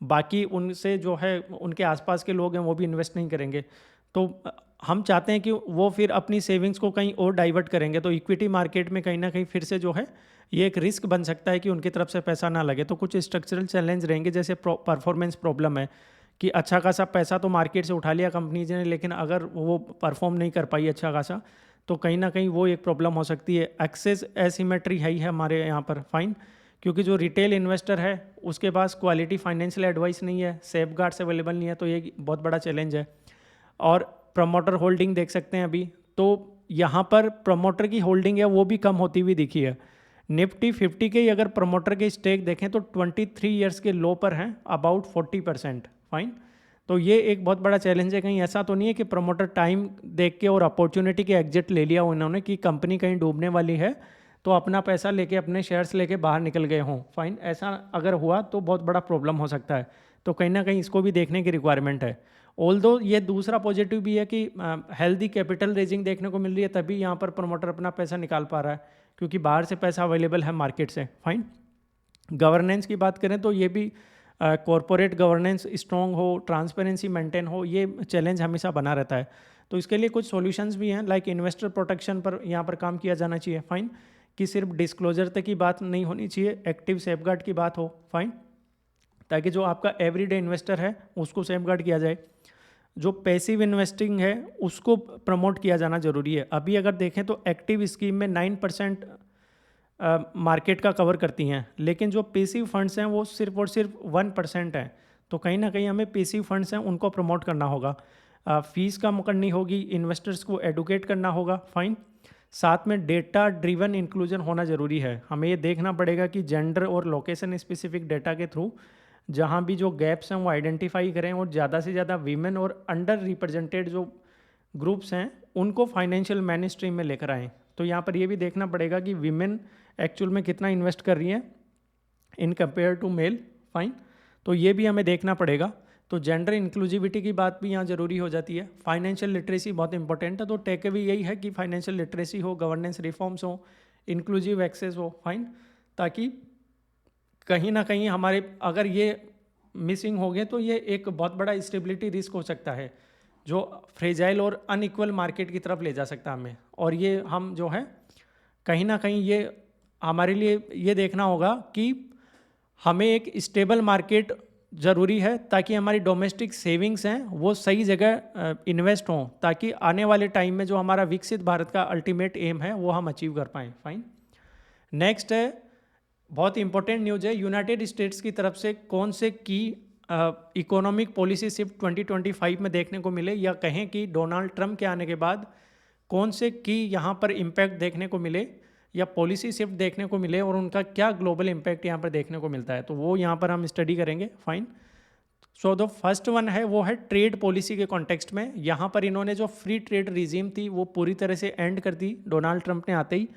बाकी उनसे जो है उनके आसपास के लोग हैं वो भी इन्वेस्ट नहीं करेंगे। तो हम चाहते हैं कि वो फिर अपनी सेविंग्स को कहीं और डाइवर्ट करेंगे, तो इक्विटी मार्केट में कहीं ना कहीं फिर से जो है ये एक रिस्क बन सकता है कि उनकी तरफ से पैसा ना लगे। तो कुछ स्ट्रक्चरल चैलेंज रहेंगे, जैसे परफॉर्मेंस प्रॉब्लम है कि अच्छा खासा पैसा तो मार्केट से उठा लिया कंपनीज ने, लेकिन अगर वो परफॉर्म नहीं कर पाई अच्छा खासा तो कहीं ना कहीं वो एक प्रॉब्लम हो सकती है। एक्सेस एसिमेट्री है ही है हमारे यहाँ पर। फाइन। क्योंकि जो रिटेल इन्वेस्टर है उसके पास क्वालिटी फाइनेंशियल एडवाइस नहीं है, सेफगार्ड्स अवेलेबल नहीं है, तो ये बहुत बड़ा चैलेंज है। और प्रमोटर होल्डिंग देख सकते हैं अभी, तो यहाँ पर प्रमोटर की होल्डिंग है वो भी कम होती हुई दिखी है। निफ्टी 50 के अगर प्रमोटर के स्टेक देखें तो 23 ईयर्स के लो पर हैं, अबाउट 40%। फाइन। तो ये एक बहुत बड़ा चैलेंज है। कहीं ऐसा तो नहीं है कि प्रमोटर टाइम देख के और अपॉर्चुनिटी के एग्जिट ले लिया उन्होंने कि कंपनी कहीं डूबने वाली है तो अपना पैसा लेके अपने शेयर्स लेके बाहर निकल गए हों। फाइन। ऐसा अगर हुआ तो बहुत बड़ा प्रॉब्लम हो सकता है, तो कहीं ना कहीं इसको भी देखने की रिक्वायरमेंट है। ऑल्दो ये दूसरा पॉजिटिव भी है कि हेल्दी कैपिटल रेजिंग देखने को मिल रही है, तभी यहाँ पर प्रमोटर अपना पैसा निकाल पा रहा है क्योंकि बाहर से पैसा अवेलेबल है मार्केट से। फाइन। गवर्नेंस की बात करें तो ये भी कॉरपोरेट गवर्नेंस स्ट्रॉन्ग हो, ट्रांसपेरेंसी मेंटेन हो, ये चैलेंज हमेशा बना रहता है। तो इसके लिए कुछ सॉल्यूशंस भी हैं, लाइक इन्वेस्टर प्रोटेक्शन पर यहाँ पर काम किया जाना चाहिए। फाइन। कि सिर्फ डिस्क्लोजर तक की बात नहीं होनी चाहिए, एक्टिव सेफगार्ड की बात हो। फाइन। ताकि जो आपका एवरीडे इन्वेस्टर है उसको सेफगार्ड किया जाए। जो पैसिव इन्वेस्टिंग है उसको प्रमोट किया जाना जरूरी है। अभी अगर देखें तो एक्टिव स्कीम में 9% मार्केट का कवर करती हैं, लेकिन जो पैसिव फंड्स हैं वो सिर्फ और सिर्फ 1% हैं। तो कहीं ना कहीं हमें पैसिव फंड्स हैं उनको प्रमोट करना होगा, फीस कम करनी होगी, इन्वेस्टर्स को एडुकेट करना होगा। फाइन। साथ में डेटा ड्रिवन इंक्लूजन होना ज़रूरी है। हमें ये देखना पड़ेगा कि जेंडर और लोकेशन स्पेसिफिक डेटा के थ्रू जहाँ भी जो गैप्स हैं वो आइडेंटिफाई करें और ज़्यादा से ज़्यादा वीमेन और अंडर रिप्रेजेंटेड जो ग्रुप्स हैं उनको फाइनेंशियल मेन स्ट्रीम में लेकर आएँ। तो यहाँ पर ये भी देखना पड़ेगा कि वीमेन एक्चुअल में कितना इन्वेस्ट कर रही हैं in compare to male. Fine. तो ये भी हमें देखना पड़ेगा। तो जेंडर इंक्लूसिविटी की बात भी यहाँ ज़रूरी हो जाती है। फाइनेंशियल लिटरेसी बहुत इंपॉर्टेंट है। तो टेक अवे यही है कि फाइनेंशियल लिटरेसी हो, गवर्नेंस रिफॉर्म्स हो, इंक्लूसिव एक्सेस हो। फाइन। ताकि कहीं ना कहीं हमारे अगर ये मिसिंग हो गए तो ये एक बहुत बड़ा स्टेबिलिटी रिस्क हो सकता है जो फ्रेजाइल और अनइक्वल मार्केट की तरफ ले जा सकता है हमें। और ये हम जो है कहीं ना कहीं ये हमारे लिए ये देखना होगा कि हमें एक स्टेबल मार्केट ज़रूरी है ताकि हमारी डोमेस्टिक सेविंग्स हैं वो सही जगह इन्वेस्ट हों, ताकि आने वाले टाइम में जो हमारा विकसित भारत का अल्टीमेट एम है वो हम अचीव कर पाएँ। फाइन। नेक्स्ट है बहुत इंपॉर्टेंट न्यूज़ है, यूनाइटेड स्टेट्स की तरफ से कौन से की इकोनॉमिक पॉलिसी शिफ्ट 2025 में देखने को मिले, या कहें कि डोनाल्ड ट्रंप के आने के बाद कौन से की यहाँ पर इम्पैक्ट देखने को मिले या पॉलिसी शिफ्ट देखने को मिले और उनका क्या ग्लोबल इम्पैक्ट यहाँ पर देखने को मिलता है, तो वो यहाँ पर हम स्टडी करेंगे। Fine. So the first one है वो है ट्रेड पॉलिसी के कॉन्टेक्स्ट में। यहाँ पर इन्होंने जो फ्री ट्रेड रिजीम थी वो पूरी तरह से एंड कर दी डोनाल्ड ट्रंप ने आते ही,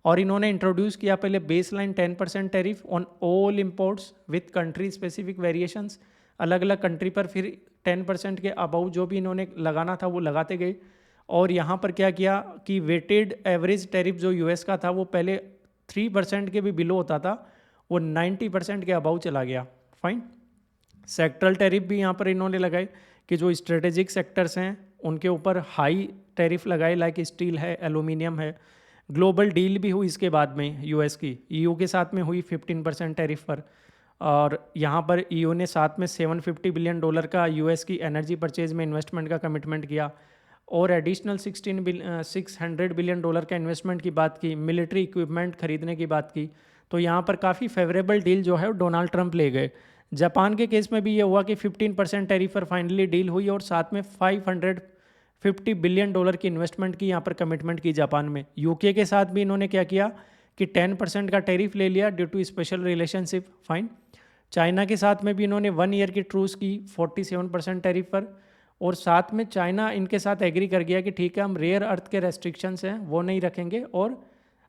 और इन्होंने इंट्रोड्यूस किया पहले baseline 10% tariff on all imports with country specific variations. अलग अलग कंट्री पर फिर 10% के अबाउ जो भी इन्होंने लगाना था वो लगाते गए। और यहाँ पर क्या किया कि वेटेड एवरेज टैरिफ जो यूएस का था वो पहले 3% के भी बिलो होता था वो 90% के अबाउ चला गया। फाइन। सेक्टरल टैरिफ भी यहाँ पर इन्होंने लगाए कि जो स्ट्रेटेजिक सेक्टर्स हैं उनके ऊपर हाई टैरिफ लगाए, लाइक स्टील है, एल्यूमिनियम है। ग्लोबल डील भी हुई इसके बाद में यूएस की, ईयू के साथ में हुई 15% टैरिफ पर। और यहाँ पर ईयू ने साथ में $750 बिलियन का यूएस की एनर्जी परचेज में इन्वेस्टमेंट का कमिटमेंट किया और एडिशनल 600 बिलियन डॉलर का इन्वेस्टमेंट की बात की, मिलिट्री इक्विपमेंट खरीदने की बात की। तो यहाँ पर काफ़ी फेवरेबल डील जो है वो डोनाल्ड ट्रंप ले गए। जापान के केस में भी ये हुआ कि 15% टैरिफ पर फाइनली डील हुई और साथ में $550 बिलियन की इन्वेस्टमेंट की यहाँ पर कमिटमेंट की जापान में। यूके के साथ भी इन्होंने क्या किया कि 10% का टैरिफ ले लिया due to special relationship. Fine. China के साथ में भी इन्होंने 1 ईयर की ट्रूस की 47% टैरिफ पर, और साथ में चाइना इनके साथ एग्री कर गया कि ठीक है हम रेयर अर्थ के रेस्ट्रिक्शंस हैं वो नहीं रखेंगे और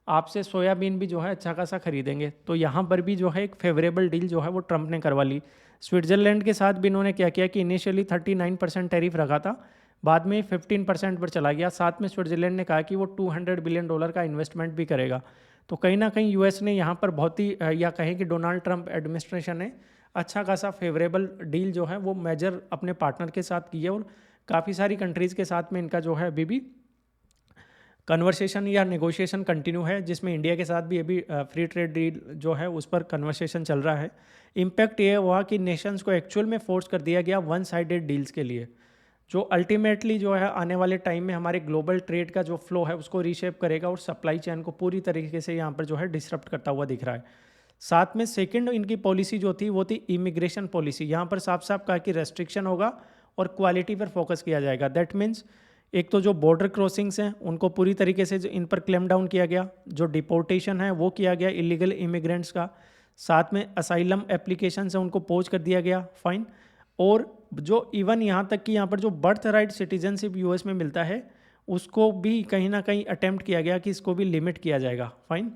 आपसे सोयाबीन भी जो है अच्छा खासा खरीदेंगे। तो यहाँ पर भी जो है एक फेवरेबल डील जो है वो ट्रंप ने करवा ली। स्विट्ज़रलैंड के साथ भी इन्होंने क्या किया कि इनिशियली 39% टैरिफ रखा था, बाद में 15% पर चला गया। साथ में स्विट्ज़रलैंड ने कहा कि वो $200 बिलियन का इन्वेस्टमेंट भी करेगा। तो कहीं ना कहीं यूएस ने यहाँ पर बहुत ही या कहें कि डोनाल्ड ट्रंप एडमिनिस्ट्रेशन ने अच्छा खासा फेवरेबल डील जो है वो मेजर अपने पार्टनर के साथ की है और काफ़ी सारी कंट्रीज़ के साथ में इनका जो है अभी भी कन्वर्सेशन या नेगोशिएशन कंटिन्यू है, जिसमें इंडिया के साथ भी अभी फ्री ट्रेड डील जो है उस पर कन्वर्सेशन चल रहा है। इम्पैक्ट ये हुआ कि नेशंस को एक्चुअल में फोर्स कर दिया गया वन साइडेड डील्स के लिए, जो अल्टीमेटली जो है आने वाले टाइम में हमारे ग्लोबल ट्रेड का जो फ्लो है उसको रीशेप करेगा और सप्लाई चेन को पूरी तरीके से यहाँ पर जो है डिसरप्ट करता हुआ दिख रहा है। साथ में सेकंड इनकी पॉलिसी जो थी वो थी इमिग्रेशन पॉलिसी। यहाँ पर साफ साफ कहा कि रेस्ट्रिक्शन होगा और क्वालिटी पर फोकस किया जाएगा। दैट मीन्स एक तो जो बॉर्डर क्रॉसिंग्स हैं उनको पूरी तरीके से इन पर क्लेम डाउन किया गया, जो डिपोर्टेशन है वो किया गया इलीगल इमिग्रेंट्स का, साथ में असाइलम एप्लीकेशन है उनको पोज कर दिया गया। फाइन। और जो इवन यहाँ तक कि यहाँ पर जो बर्थ राइट सिटीजनशिप यूएस में मिलता है उसको भी कहीं ना कहीं अटेम्प्ट किया गया कि इसको भी लिमिट किया जाएगा। फाइन।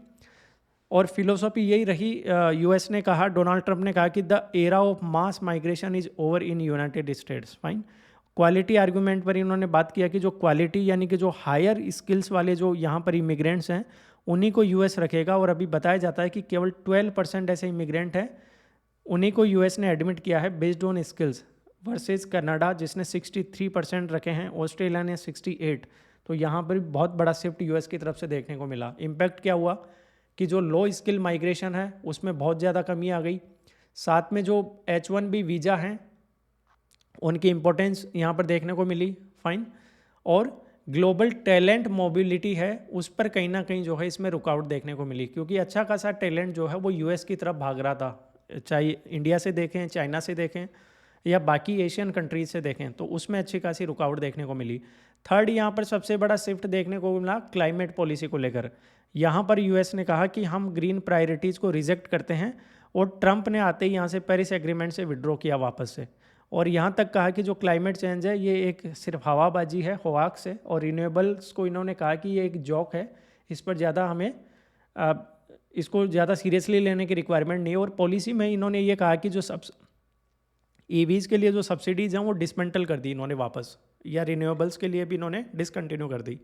और फिलोसॉफी यही रही, यूएस ने कहा, डोनाल्ड ट्रंप ने कहा कि the era of mass migration is over in United states. Fine. Quality argument पर इन्होंने बात किया कि जो क्वालिटी यानी कि जो हायर स्किल्स वाले जो यहाँ पर इमिग्रेंट्स हैं उन्हीं को यूएस रखेगा। और अभी बताया जाता है कि केवल 12% ऐसे इमिग्रेंट हैं, उन्हीं को यूएस ने एडमिट किया है based on skills, versus Canada जिसने 63% रखे हैं, ऑस्ट्रेलिया ने 68। तो यहाँ पर बहुत बड़ा शिफ्ट यूएस की तरफ से देखने को मिला। इम्पैक्ट क्या हुआ कि जो लो स्किल माइग्रेशन है उसमें बहुत ज़्यादा कमी आ गई। साथ में जो H1B वीज़ा हैं उनकी इम्पोर्टेंस यहाँ पर देखने को मिली। फाइन। और ग्लोबल टैलेंट मोबिलिटी है उस पर कहीं ना कहीं जो है इसमें रुकावट देखने को मिली, क्योंकि अच्छा खासा टैलेंट जो है वो यूएस की तरफ भाग रहा था, चाहे इंडिया से देखें, चाइना से देखें या बाकी एशियन कंट्रीज से देखें, तो उसमें अच्छी खासी रुकावट देखने को मिली। थर्ड यहाँ पर सबसे बड़ा शिफ्ट देखने को मिला क्लाइमेट पॉलिसी को लेकर। यहाँ पर यूएस ने कहा कि हम ग्रीन प्रायोरिटीज़ को रिजेक्ट करते हैं और ट्रंप ने आते ही यहाँ से पेरिस एग्रीमेंट से विड्रॉ किया वापस से। और यहाँ तक कहा कि जो क्लाइमेट चेंज है ये एक सिर्फ हवाबाजी है, होवाक्स है, और रिन्यूएबल्स को इन्होंने कहा कि ये एक जॉक है, इस पर ज़्यादा हमें इसको ज़्यादा सीरियसली लेने की रिक्वायरमेंट नहीं है। और पॉलिसी में इन्होंने ये कहा कि जो ईवीज़ के लिए जो सब्सिडीज़ हैं वो डिसमेंटल कर दी इन्होंने वापस, या रिन्यूएबल्स के लिए भी इन्होंने डिसकंटिन्यू कर दी।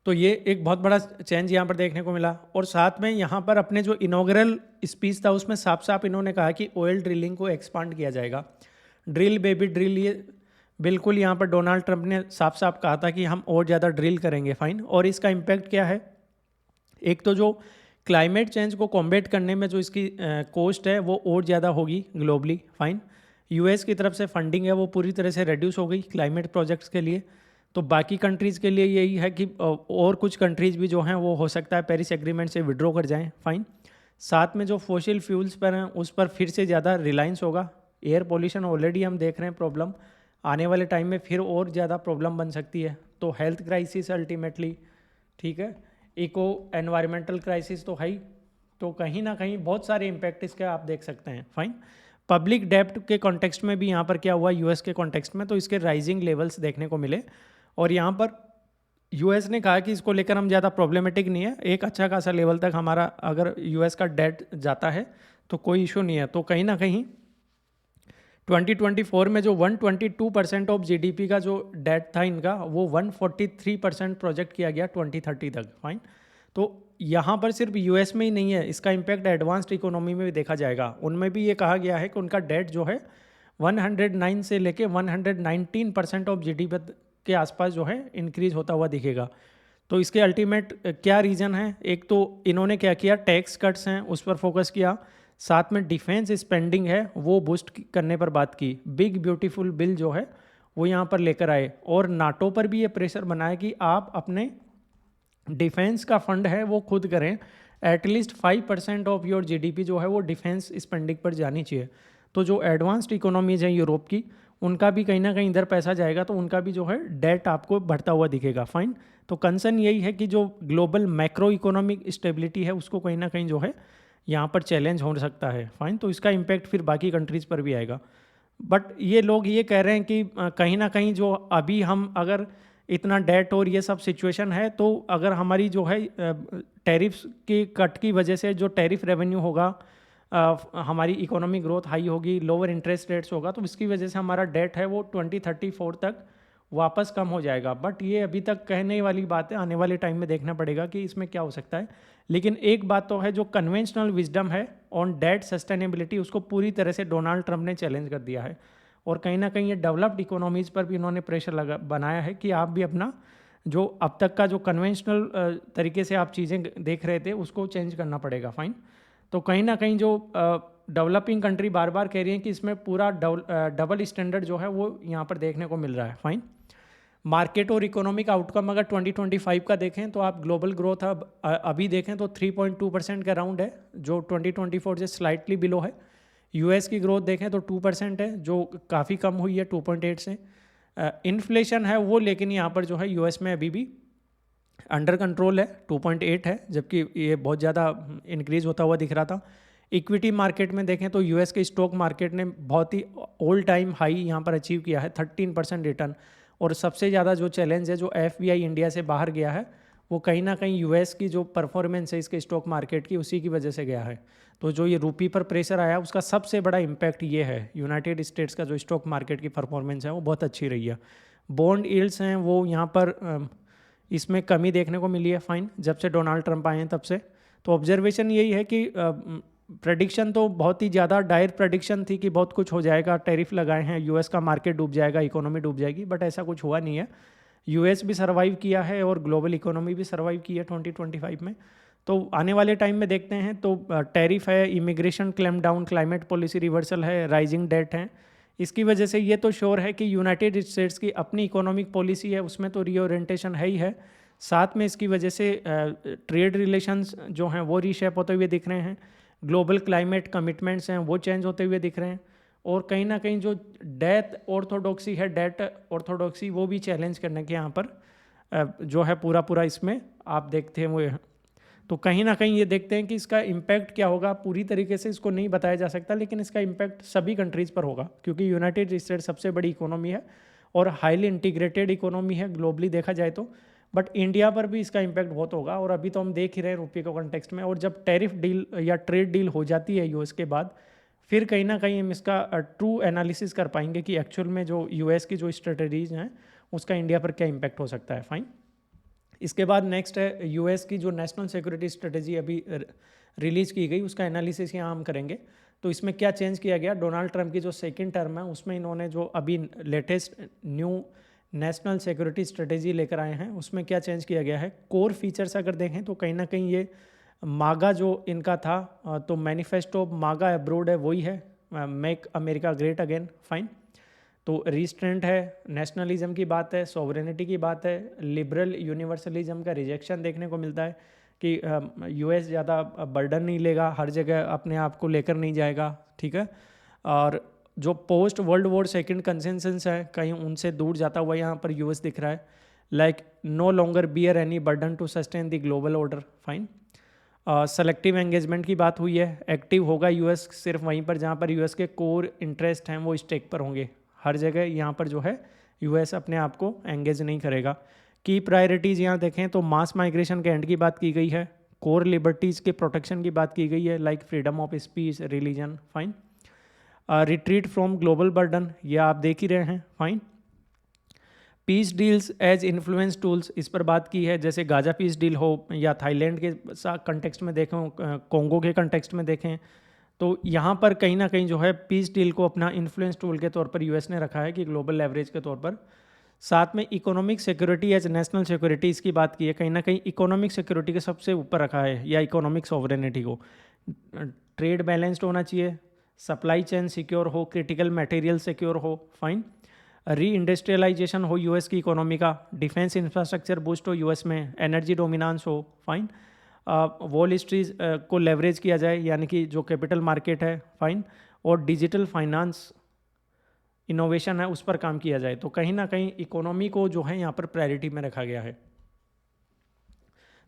तो ये एक बहुत बड़ा चेंज यहाँ पर देखने को मिला। और साथ में यहाँ पर अपने जो इनॉग्रल स्पीच था उसमें साफ साफ इन्होंने कहा कि ऑयल ड्रिलिंग को एक्सपांड किया जाएगा। ड्रिल बेबी ड्रिल, ये बिल्कुल यहाँ पर डोनाल्ड ट्रंप ने साफ साफ कहा था कि हम और ज़्यादा ड्रिल करेंगे। फाइन। और इसका इम्पैक्ट क्या है, एक तो जो क्लाइमेट चेंज को कॉम्बेट करने में जो इसकी कॉस्ट है वो और ज़्यादा होगी ग्लोबली। फाइन। यूएस की तरफ से फंडिंग है वो पूरी तरह से रिड्यूस हो गई क्लाइमेट प्रोजेक्ट्स के लिए। तो बाकी कंट्रीज़ के लिए यही है कि और कुछ कंट्रीज़ भी जो हैं वो हो सकता है पेरिस एग्रीमेंट से विड्रॉ कर जाएं। फाइन। साथ में जो फॉसिल फ्यूल्स पर हैं उस पर फिर से ज़्यादा रिलायंस होगा। एयर पोल्यूशन ऑलरेडी हम देख रहे हैं प्रॉब्लम, आने वाले टाइम में फिर और ज़्यादा प्रॉब्लम बन सकती है। तो हेल्थ क्राइसिस अल्टीमेटली, ठीक है, इको एनवायरमेंटल क्राइसिस तो है ही। तो कहीं ना कहीं बहुत सारे इम्पैक्ट इसके आप देख सकते हैं। फाइन। पब्लिक डेब्ट के कॉन्टेक्स्ट में भी यहाँ पर क्या हुआ यूएस के कॉन्टेक्स्ट में, तो इसके राइजिंग लेवल्स देखने को मिले। और यहाँ पर यूएस ने कहा कि इसको लेकर हम ज़्यादा प्रॉब्लमेटिक नहीं है, एक अच्छा खासा लेवल तक हमारा अगर यूएस का डेट जाता है तो कोई इशू नहीं है। तो कहीं ना कहीं 2024 में जो 122% ऑफ जीडीपी का जो डेट था इनका, वो 143% प्रोजेक्ट किया गया 2030 तक। फाइन। तो यहाँ पर सिर्फ यूएस में ही नहीं है, इसका इम्पैक्ट एडवांस्ड इकोनॉमी में भी देखा जाएगा। उनमें भी ये कहा गया है कि उनका डेट जो है 109 से लेके 119% ऑफ जीडीपी के आसपास जो है इंक्रीज होता हुआ दिखेगा। तो इसके अल्टीमेट क्या रीज़न है? एक तो इन्होंने क्या किया, टैक्स कट्स हैं उस पर फोकस किया, साथ में डिफेंस स्पेंडिंग है वो बूस्ट करने पर बात की, बिग ब्यूटीफुल बिल जो है वो यहाँ पर लेकर आए, और नाटो पर भी ये प्रेशर बनाया कि आप अपने डिफेंस का फंड है वो खुद करें, एटलीस्ट 5% ऑफ योर जीडीपी जो है वो डिफेंस स्पेंडिंग पर जानी चाहिए। तो जो एडवांस्ड इकोनॉमीज हैं यूरोप की, उनका भी कहीं ना कहीं इधर पैसा जाएगा तो उनका भी जो है डेट आपको बढ़ता हुआ दिखेगा। फाइन। तो कंसर्न यही है कि जो ग्लोबल मैक्रो इकोनॉमिक स्टेबिलिटी है उसको कहीं ना कहीं जो है यहाँ पर चैलेंज हो सकता है। फाइन। तो इसका इम्पैक्ट फिर बाकी कंट्रीज़ पर भी आएगा। बट ये लोग ये कह रहे हैं कि कहीं ना कहीं जो अभी हम अगर इतना डेट और ये सब सिचुएशन है, तो अगर हमारी जो है टैरिफ्स की कट की वजह से जो टैरिफ रेवेन्यू होगा, हमारी इकोनॉमिक ग्रोथ हाई होगी, लोअर इंटरेस्ट रेट्स होगा, तो इसकी वजह से हमारा डेट है वो 2034 तक वापस कम हो जाएगा। बट ये अभी तक कहने वाली बात है, आने वाले टाइम में देखना पड़ेगा कि इसमें क्या हो सकता है। लेकिन एक बात तो है, जो कन्वेंशनल विजडम है ऑन डेट सस्टेनेबिलिटी, उसको पूरी तरह से डोनाल्ड ट्रंप ने चैलेंज कर दिया है। और कहीं ना कहीं ये डेवलप्ड इकोनॉमीज़ पर भी इन्होंने प्रेशर बनाया है कि आप भी अपना जो अब तक का जो कन्वेंशनल तरीके से आप चीज़ें देख रहे थे उसको चेंज करना पड़ेगा। फाइन। तो कहीं ना कहीं जो डेवलपिंग कंट्री बार बार कह रही हैं कि इसमें पूरा डबल स्टैंडर्ड जो है वो यहाँ पर देखने को मिल रहा है। फाइन। मार्केट और इकोनॉमिक आउटकम अगर 2025 का देखें तो आप ग्लोबल ग्रोथ अब अभी देखें तो 3.2% के अराउंड है, जो 2024 से स्लाइटली बिलो है। यूएस की ग्रोथ देखें तो 2% है, जो काफ़ी कम हुई है 2.8 से। इन्फ्लेशन है वो, लेकिन यहाँ पर जो है यूएस में अभी भी अंडर कंट्रोल है, 2.8 है, जबकि ये बहुत ज़्यादा इंक्रीज होता हुआ दिख रहा था। इक्विटी मार्केट में देखें तो यूएस के स्टॉक मार्केट ने बहुत ही ऑल टाइम हाई यहाँ पर अचीव किया है, 13% रिटर्न। और सबसे ज़्यादा जो चैलेंज है, जो एफबीआई इंडिया से बाहर गया है, वो कहीं ना कहीं यूएस की जो परफॉर्मेंस है इसके स्टॉक मार्केट की, उसी की वजह से गया है। तो जो ये रूपी पर प्रेशर आया उसका सबसे बड़ा इम्पैक्ट ये है, यूनाइटेड स्टेट्स का जो स्टॉक मार्केट की परफॉर्मेंस है वो बहुत अच्छी रही है। बॉन्ड यील्ड्स हैं वो यहाँ पर इसमें कमी देखने को मिली है। फाइन। जब से डोनाल्ड ट्रंप आए हैं तब से। तो ऑब्जर्वेशन यही है कि प्रेडिक्शन तो बहुत ही ज़्यादा डायर प्रेडिक्शन थी कि बहुत कुछ हो जाएगा, टैरिफ लगाए हैं, यूएस का मार्केट डूब जाएगा, इकोनॉमी डूब जाएगी, बट ऐसा कुछ हुआ नहीं है। यूएस भी सर्वाइव किया है और ग्लोबल इकोनॉमी भी सर्वाइव की है 2025 में। तो आने वाले टाइम में देखते हैं। तो टैरिफ है, immigration clamp down, climate policy reversal है, राइजिंग डेट है, इसकी वजह से ये तो श्योर है कि यूनाइटेड स्टेट्स की अपनी इकोनॉमिक पॉलिसी है उसमें तो रीओरिएंटेशन है ही है। साथ में इसकी वजह से ट्रेड रिलेशंस जो हैं वो रीशेप होते हुए दिख रहे हैं, ग्लोबल क्लाइमेट कमिटमेंट्स हैं वो चेंज होते हुए दिख रहे हैं, और कहीं ना कहीं जो डेट ऑर्थोडॉक्सी है, डेट ऑर्थोडॉक्सी, वो भी चैलेंज करने के यहाँ पर जो है पूरा इसमें आप देखते हैं वो। तो कहीं ना कहीं ये देखते हैं कि इसका इम्पैक्ट क्या होगा, पूरी तरीके से इसको नहीं बताया जा सकता, लेकिन इसका इम्पैक्ट सभी कंट्रीज़ पर होगा, क्योंकि यूनाइटेड स्टेट्स सबसे बड़ी इकोनॉमी है और हाईली इंटीग्रेटेड इकोनॉमी है ग्लोबली देखा जाए तो। बट इंडिया पर भी इसका इम्पैक्ट बहुत होगा, और अभी तो हम देख ही रहे हैं रुपये के कॉन्टेक्स्ट में। और जब टैरिफ डील या ट्रेड डील हो जाती है यूएस के बाद, फिर कहीं ना कहीं हम इसका ट्रू एनालिसिस कर पाएंगे कि एक्चुअल में जो यूएस की जो स्ट्रेटजीज हैं उसका इंडिया पर क्या इम्पैक्ट हो सकता है। फाइन। इसके बाद नेक्स्ट है यूएस की जो नेशनल सिक्योरिटी स्ट्रेटजी अभी रिलीज़ की गई, उसका एनालिसिस यहाँ हम करेंगे। तो इसमें क्या चेंज किया गया, डोनाल्ड ट्रंप की जो सेकंड टर्म है उसमें इन्होंने जो अभी latest new national security strategy लेकर आए हैं उसमें क्या चेंज किया गया है। कोर फीचर्स अगर देखें तो कहीं ना कहीं ये मागा जो इनका था, तो मैनिफेस्टो मागा अब्रोड है वही है, make America great again. Fine. तो रिस्ट्रेंट है, नेशनलिज्म की बात है, सॉवरेनिटी की बात है, लिबरल यूनिवर्सलिज्म का रिजेक्शन देखने को मिलता है कि यूएस ज़्यादा बर्डन नहीं लेगा, हर जगह अपने आप को लेकर नहीं जाएगा, ठीक है। और जो post world war second consensus है कहीं उनसे दूर जाता हुआ यहाँ पर यूएस दिख रहा है, like no longer bear any burden to sustain the global order. Fine. Selective engagement की बात हुई है, एक्टिव होगा यूएस सिर्फ वहीं पर जहाँ पर यूएस के कोर इंटरेस्ट हैं वो स्टेक पर होंगे, हर जगह यहाँ पर जो है यूएस अपने आप को एंगेज नहीं करेगा। की प्रायोरिटीज़ यहाँ देखें तो मास माइग्रेशन के एंड की बात की गई है, कोर लिबर्टीज़ के प्रोटेक्शन की बात की गई है, like freedom of speech, religion, fine. Retreat from global burden, ये आप देख ही रहे हैं, fine. Peace deals as influence tools, इस पर बात की है, जैसे गाजा पीस डील हो या थाईलैंड के कंटेक्स्ट में देखें, कोंगो के कंटेक्स्ट में देखें, तो यहाँ पर कहीं ना कहीं जो है पीस डील को अपना इन्फ्लुएंस टूल के तौर पर यूएस ने रखा है कि ग्लोबल लेवरेज के तौर पर। साथ में economic security as national security, इसकी बात की है, कहीं ना कहीं इकोनॉमिक सिक्योरिटी के सबसे ऊपर रखा है, या इकोनॉमिक सॉवरेनिटी को। ट्रेड बैलेंस्ड होना चाहिए, सप्लाई चेन सिक्योर हो, क्रिटिकल मटेरियल सिक्योर हो, फाइन। री इंडस्ट्रियलाइजेशन हो यूएस की इकोनॉमी का, डिफेंस इंफ्रास्ट्रक्चर बूस्ट हो यूएस में, एनर्जी डोमिनेंस हो, फाइन। वॉल स्ट्रीट को लेवरेज किया जाए, यानी कि जो कैपिटल मार्केट है, फाइन। और डिजिटल फाइनेंस इनोवेशन है, उस पर काम किया जाए। तो कहीं ना कहीं इकोनॉमी को जो है यहाँ पर प्रायोरिटी में रखा गया है।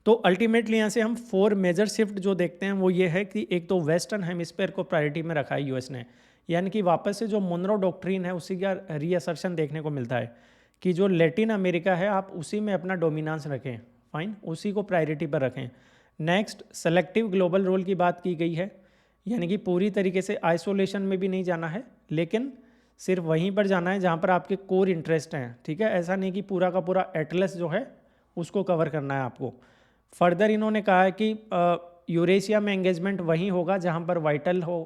तो अल्टीमेटली यहाँ से हम 4 मेजर शिफ्ट जो देखते हैं वो ये है कि एक तो वेस्टर्न हेमिस्फीयर को प्रायोरिटी में रखा है यूएस ने, यानी कि वापस से जो मोनरो डॉक्ट्रिन है उसी का रीअसर्शन देखने को मिलता है कि जो लैटिन अमेरिका है आप उसी में अपना डोमिनेंस रखें, फाइन, उसी को प्रायोरिटी पर रखें। नेक्स्ट, सेलेक्टिव ग्लोबल रोल की बात की गई है, यानी कि पूरी तरीके से आइसोलेशन में भी नहीं जाना है, लेकिन सिर्फ वहीं पर जाना है जहाँ पर आपके कोर इंटरेस्ट हैं, ठीक है। ऐसा नहीं कि पूरा का पूरा एटलस जो है उसको कवर करना है आपको। फर्दर इन्होंने कहा है कि यूरेशिया में एंगेजमेंट वहीं होगा जहाँ पर वाइटल हो,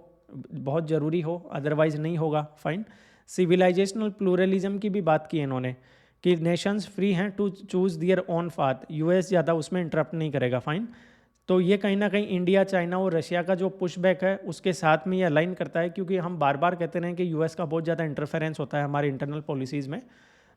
बहुत ज़रूरी हो, अदरवाइज नहीं होगा, फाइन। सिविलाइजेशनल प्लूरलिज्म की भी बात की है इन्होंने कि नेशंस फ्री हैं to choose their own path, US ज़्यादा उसमें इंटरप्ट नहीं करेगा, फाइन। तो ये कहीं ना कहीं इंडिया, चाइना और रशिया का जो पुशबैक है उसके साथ में ये अलाइन करता है, क्योंकि हम बार बार कहते रहे कि यूएस का बहुत ज़्यादा इंटरफेरेंस होता है हमारे इंटरनल पॉलिसीज़ में।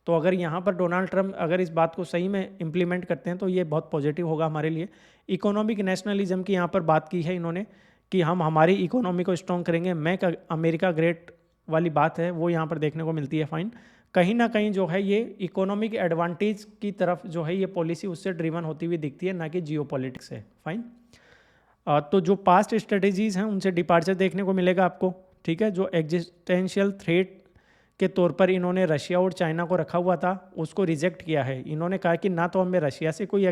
तो अगर यहाँ पर डोनाल्ड ट्रंप अगर इस बात को सही में इम्प्लीमेंट करते हैं तो ये बहुत पॉजिटिव होगा हमारे लिए। इकोनॉमिक नेशनलिज्म की यहाँ पर बात की है इन्होंने कि हम हमारी इकोनॉमी को स्ट्रॉन्ग करेंगे, मेक अमेरिका ग्रेट वाली बात है वो यहाँ पर देखने को मिलती है, फाइन। कहीं ना कहीं जो है ये इकोनॉमिक एडवांटेज की तरफ जो है ये पॉलिसी उससे ड्रिवन होती हुई दिखती है, ना कि जियोपॉलिटिक्स से, फाइन। तो जो पास्ट स्ट्रेटेजीज़ हैं उनसे डिपार्चर देखने को मिलेगा आपको, ठीक है। जो एग्जिस्टेंशियल थ्रेट के तौर पर इन्होंने रशिया और चाइना को रखा हुआ था उसको रिजेक्ट किया है। इन्होंने कहा कि ना तो हमें रशिया से कोई